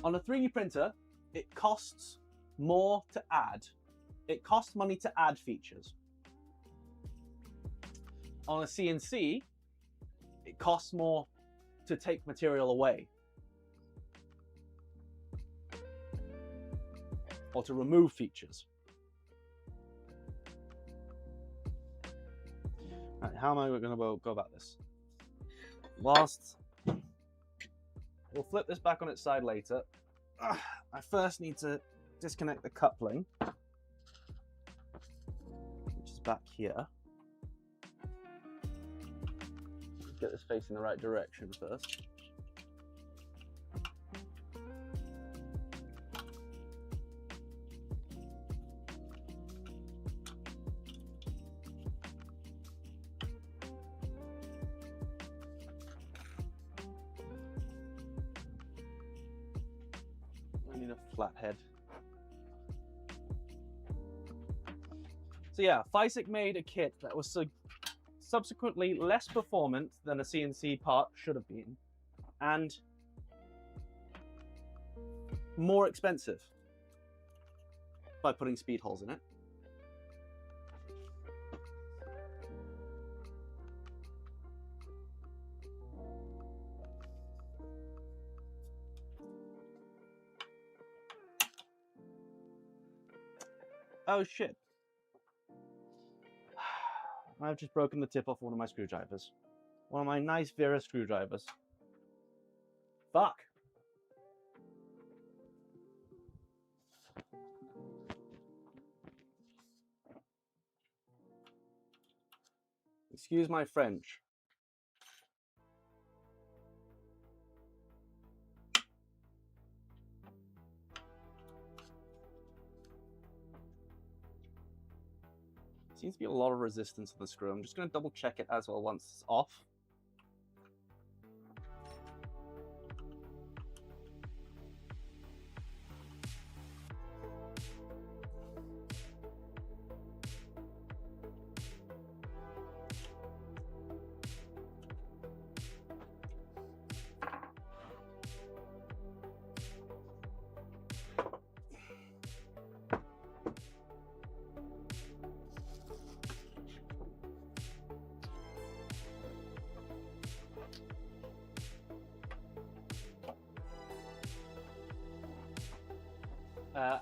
On a 3D printer, it costs more to add. It costs money to add features. On a CNC, it costs more to take material away or to remove features. Right, how am I going to go about this? We'll flip this back on its side later. I first need to disconnect the coupling, which is back here. Get this facing the right direction first. I need a flat head. So yeah, Physik made a kit that was subsequently less performant than a CNC part should have been, and more expensive by putting speed holes in it. Oh shit. I've just broken the tip off one of my screwdrivers. One of my nice Vera screwdrivers. Fuck. Excuse my French. Seems to be a lot of resistance on the screw. I'm just going to double check it as well once it's off.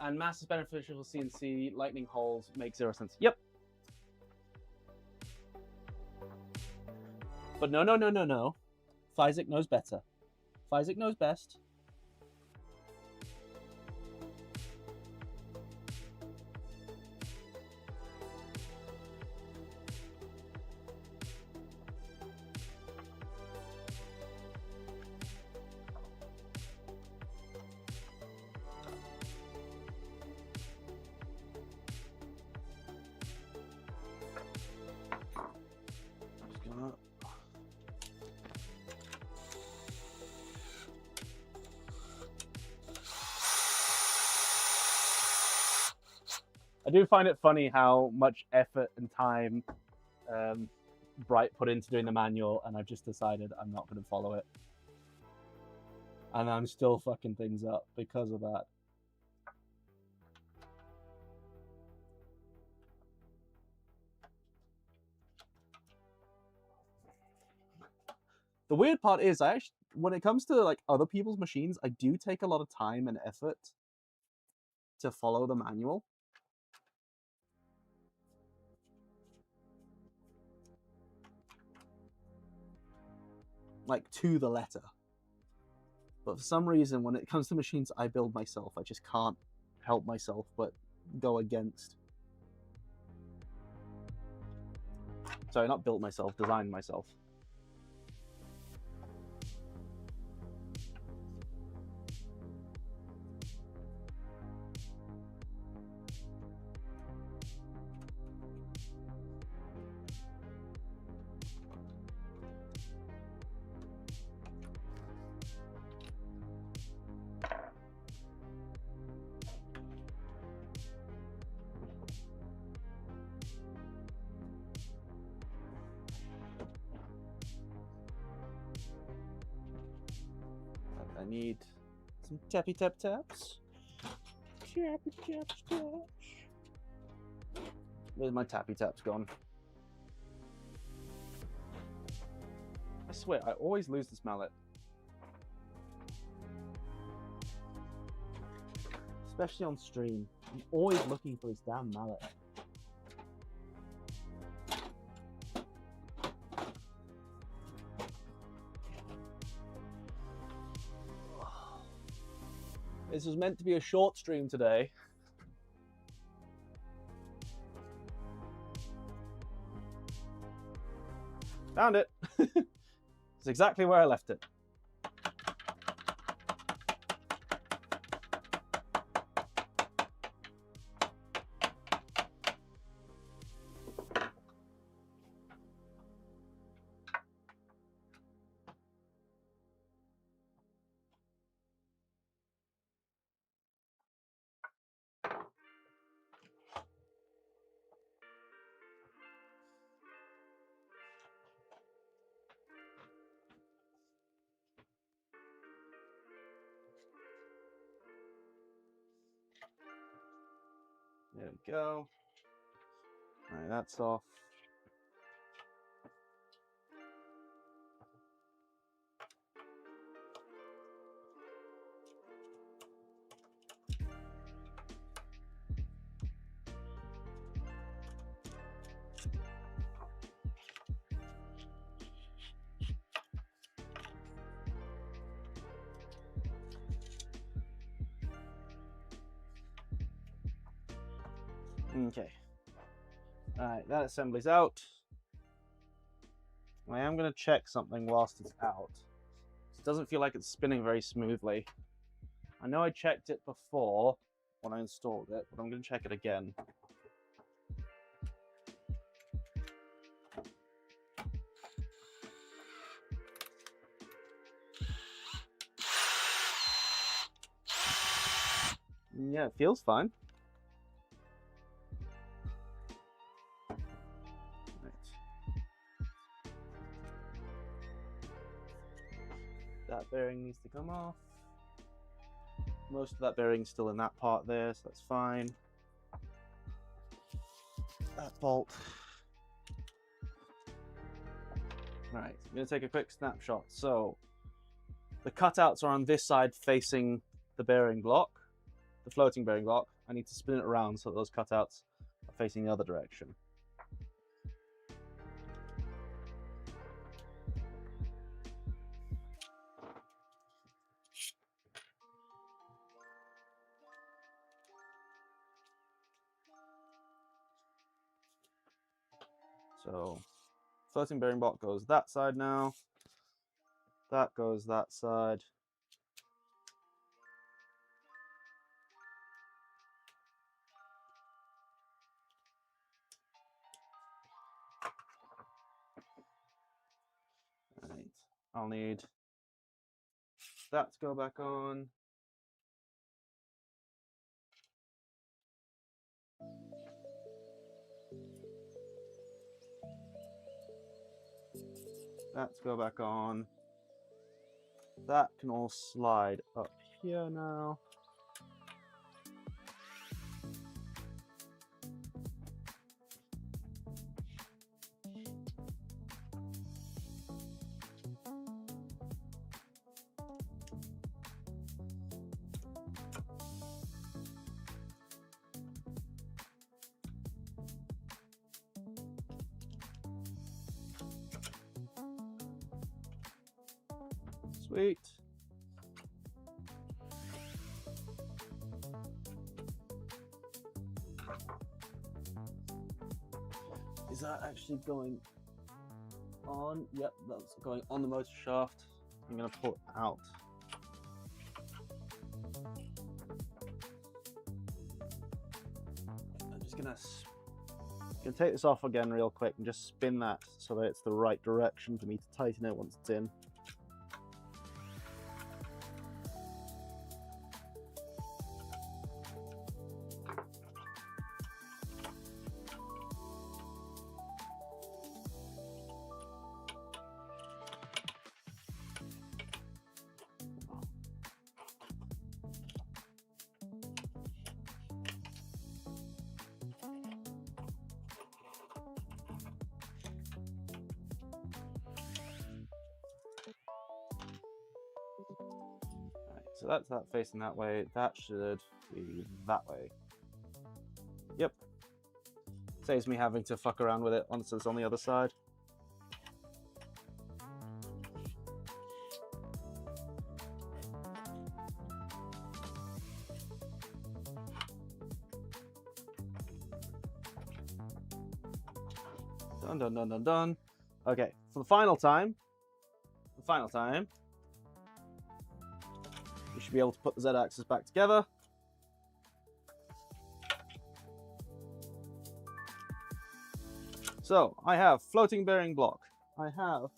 And mass is beneficial for CNC, lightning holes make 0 sense. Yep. But no. Physik knows better. Physik knows best. I do find it funny how much effort and time Bright put into doing the manual, and I've just decided I'm not going to follow it. And I'm still fucking things up because of that. The weird part is, when it comes to like other people's machines, I do take a lot of time and effort to follow the manual. Like, to the letter. But for some reason, when it comes to machines I build myself, I just can't help myself but go against. Sorry, not built myself, designed myself. I need some tappy tap taps. Tappy tap taps. Where's my tappy taps gone? I swear, I always lose this mallet. Especially on stream. I'm always looking for this damn mallet. This was meant to be a short stream today. Found it. It's exactly where I left it. There we go. All right, that's off. Okay. Alright, that assembly's out. I am going to check something whilst it's out. It doesn't feel like it's spinning very smoothly. I know I checked it before when I installed it, but I'm going to check it again. Yeah, it feels fine. That bearing needs to come off. Most of that bearing's still in that part there, so that's fine. That bolt. Alright, I'm going to take a quick snapshot. So, the cutouts are on this side facing the bearing block, the floating bearing block. I need to spin it around so that those cutouts are facing the other direction. So, floating bearing block goes that side now. That goes that side. Right. I'll need that to go back on. That to go back on. That can all slide up here now. Sweet. Is that actually going on? Yep, that's going on the motor shaft. I'm going to pull it out. I'm just going to take this off again real quick and just spin that so that it's the right direction for me to tighten it once it's in. So that's that facing that way. That should be that way. Yep. Saves me having to fuck around with it once it's on the other side. Done, done, done, done, done. Okay, for the final time, we should be able to put the Z-axis back together. So I have floating bearing block. I have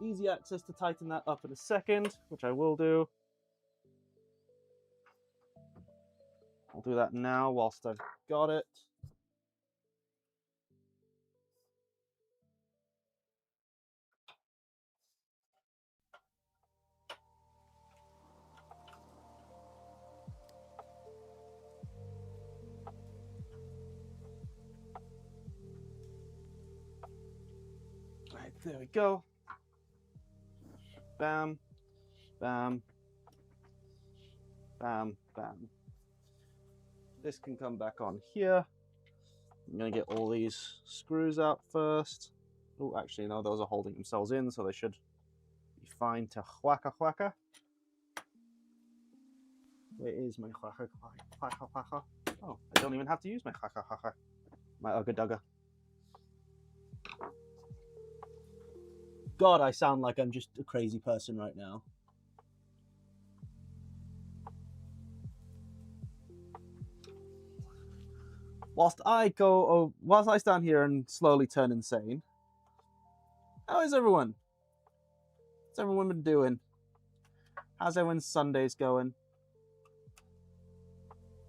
easy access to tighten that up in a second, which I will do. I'll do that now whilst I've got it. Right, there we go. Bam, bam, bam, bam. This can come back on here. I'm gonna get all these screws out first. Oh, actually, no, those are holding themselves in, so they should be fine to whacka whacka. Where is my whacka whacka whacka? Oh, I don't even have to use my whacka whacka. My ugga dugga. God, I sound like I'm just a crazy person right now. Whilst I stand here and slowly turn insane, how is everyone? What's everyone been doing? How's everyone's Sundays going?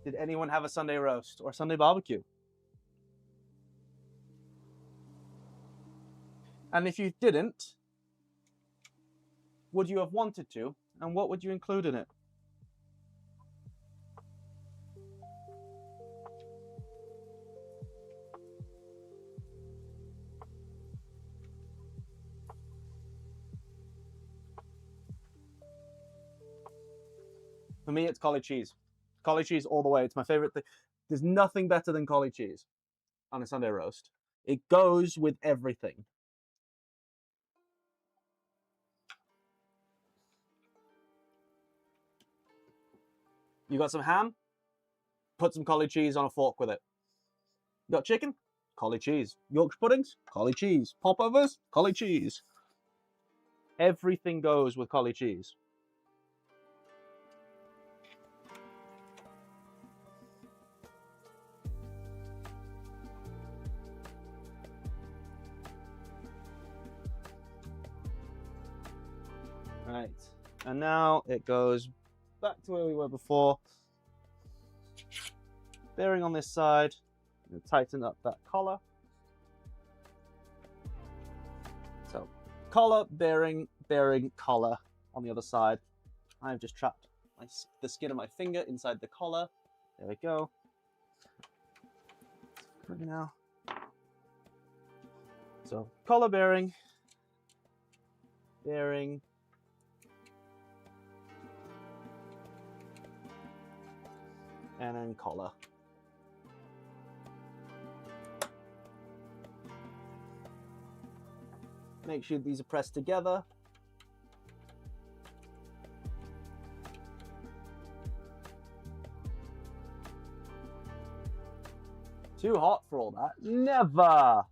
Did anyone have a Sunday roast or Sunday barbecue? And if you didn't, would you have wanted to? And what would you include in it? For me, it's collie cheese. Collie cheese all the way. It's my favorite thing. There's nothing better than collie cheese on a Sunday roast. It goes with everything. You got some ham? Put some collie cheese on a fork with it. You got chicken? Collie cheese. Yorkshire puddings? Collie cheese. Popovers? Collie cheese. Everything goes with collie cheese. Right, and now it goes back to where we were before. Bearing on this side, tighten up that collar. So, collar, bearing, collar on the other side. I've just trapped the skin of my finger inside the collar. There we go. Ready now. So, collar, bearing, and then collar. Make sure these are pressed together. Too hot for all that? Never!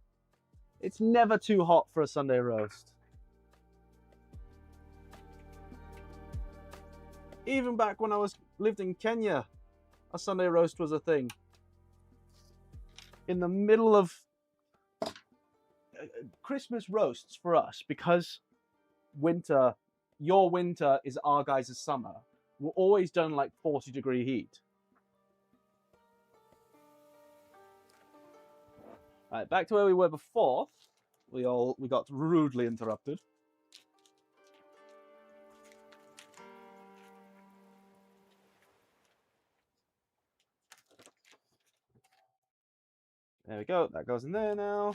It's never too hot for a Sunday roast. Even back when I lived in Kenya, a Sunday roast was a thing. In the middle of Christmas roasts for us, because winter, your winter is our guys' summer. We're always done like 40-degree heat. All right, back to where we were before. We got rudely interrupted. There we go, that goes in there now.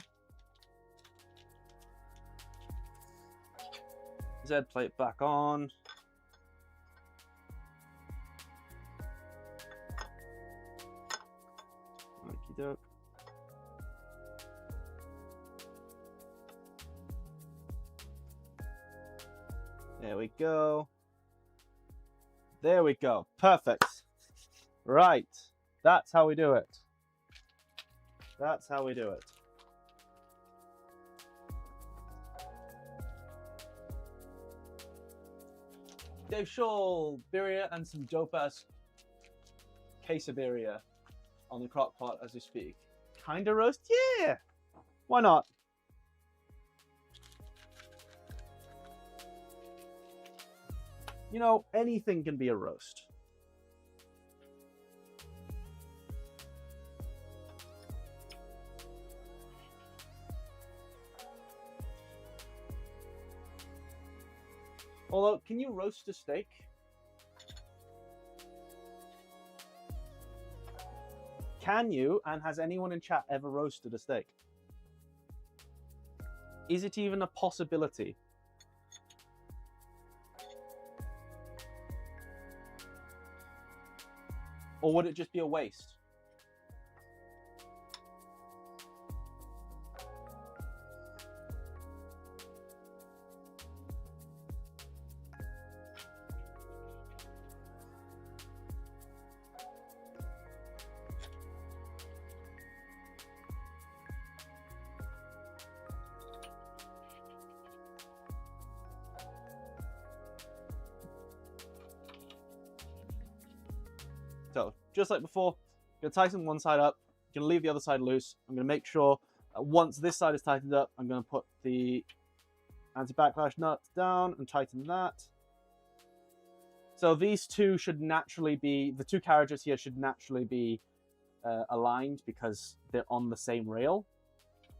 Z plate back on. doke. There we go. There we go. Perfect. Right. That's how we do it. That's how we do it. Dave Shaw, birria and some dope-ass quesadilla on the crock pot as we speak. Kinda roast? Yeah! Why not? You know, anything can be a roast. Although, can you roast a steak? Can you? And has anyone in chat ever roasted a steak? Is it even a possibility? Or would it just be a waste? So, just like before, I'm going to tighten one side up, I'm going to leave the other side loose. I'm going to make sure once this side is tightened up, I'm going to put the anti-backlash nut down and tighten that. So these two should naturally be, the two carriages here should naturally be aligned because they're on the same rail.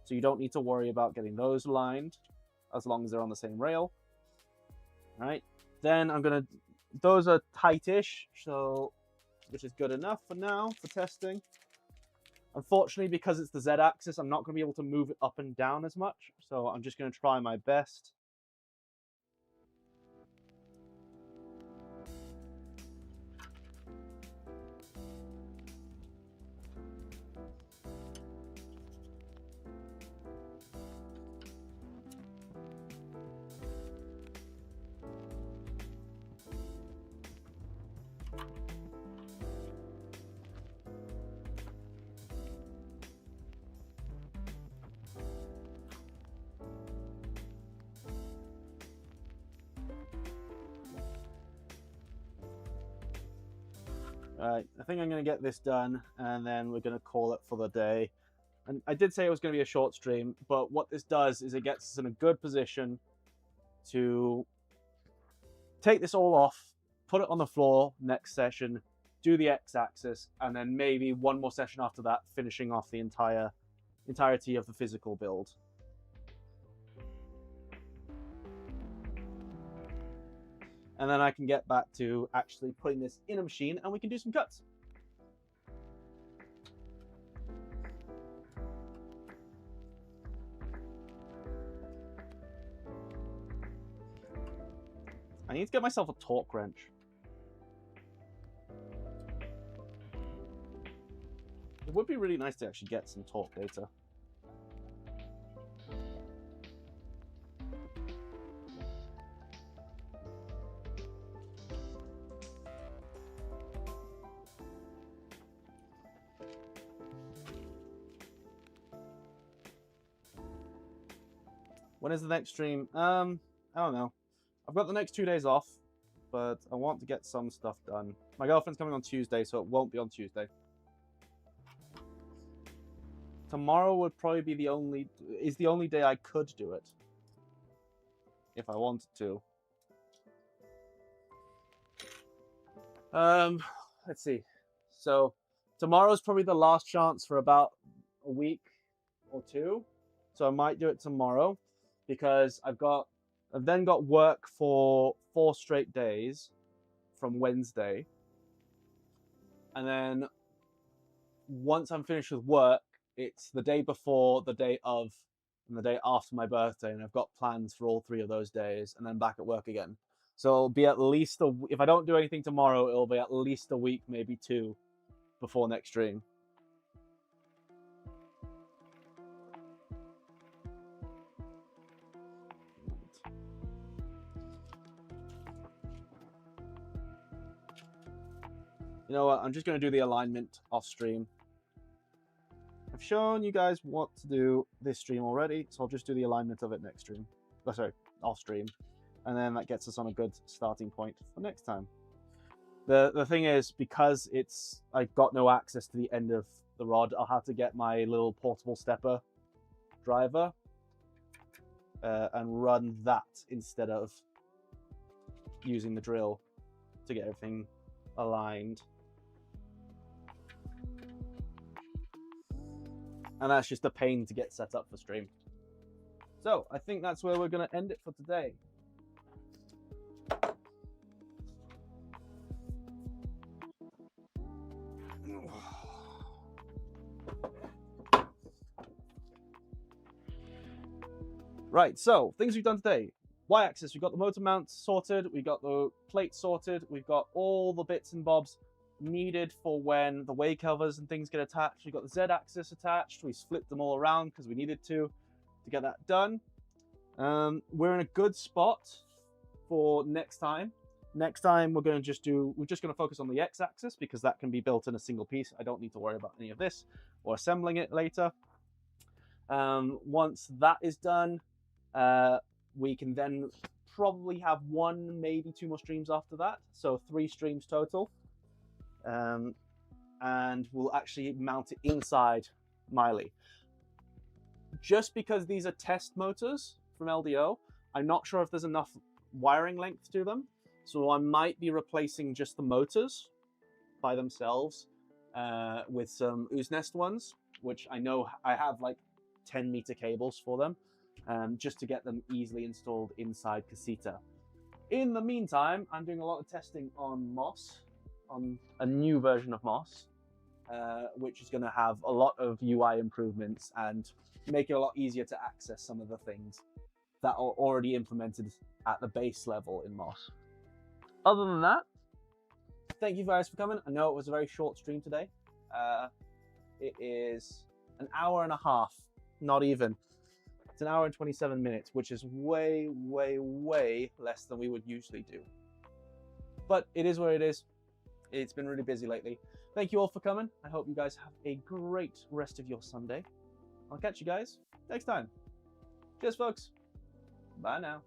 So you don't need to worry about getting those aligned as long as they're on the same rail. All right, then I'm going to, those are tightish, so which is good enough for now for testing. Unfortunately, because it's the Z-axis, I'm not going to be able to move it up and down as much. So I'm just going to try my best. Alright, I think I'm going to get this done, and then we're going to call it for the day. And I did say it was going to be a short stream, but what this does is it gets us in a good position to take this all off, put it on the floor next session, do the X-axis, and then maybe one more session after that, finishing off the entirety of the physical build. And then I can get back to actually putting this in a machine and we can do some cuts. I need to get myself a torque wrench. It would be really nice to actually get some torque data. When is the next stream? I don't know. I've got the next 2 days off, but I want to get some stuff done. My girlfriend's coming on Tuesday, so it won't be on Tuesday. Tomorrow would probably be the only day I could do it. If I wanted to. Let's see. So tomorrow's probably the last chance for about a week or two. So I might do it tomorrow because I've then got work for 4 straight days from Wednesday. And then once I'm finished with work, it's the day before, the day of, and the day after my birthday. And I've got plans for all 3 of those days and then back at work again. So it'll be at least, if I don't do anything tomorrow, it'll be at least a week, maybe 2 before next stream. You know what? I'm just going to do the alignment off stream. I've shown you guys what to do this stream already, so I'll just do the alignment of it next stream. Oh, sorry, off stream. And then that gets us on a good starting point for next time. The thing is, because I've got no access to the end of the rod, I'll have to get my little portable stepper driver and run that instead of using the drill to get everything aligned. And that's just a pain to get set up for stream. So I think that's where we're going to end it for today. Right, so things we've done today. Y-axis, we've got the motor mount sorted, we got the plate sorted, we've got all the bits and bobs needed for when the way covers and things get attached. We've got the Z-axis attached, we flipped them all around because we needed to get that done. We're in a good spot for next time. Next time we're just going to focus on the X-axis because that can be built in a single piece. I don't need to worry about any of this or assembling it later. Once that is done, we can then probably have 1, maybe 2 more streams after that. So 3 streams total. And we'll actually mount it inside Miley. Just because these are test motors from LDO, I'm not sure if there's enough wiring length to them. So I might be replacing just the motors by themselves with some ooze nest ones, which I know I have like 10-meter cables for them, just to get them easily installed inside Casita. In the meantime, I'm doing a lot of testing on Moss, on a new version of Moss, which is going to have a lot of UI improvements and make it a lot easier to access some of the things that are already implemented at the base level in Moss. Other than that, thank you guys for coming. I know it was a very short stream today. It is an hour and a half, not even. It's an hour and 27 minutes, which is way, way, way less than we would usually do. But it is what it is. It's been really busy lately. Thank you all for coming. I hope you guys have a great rest of your Sunday. I'll catch you guys next time. Cheers, folks. Bye now.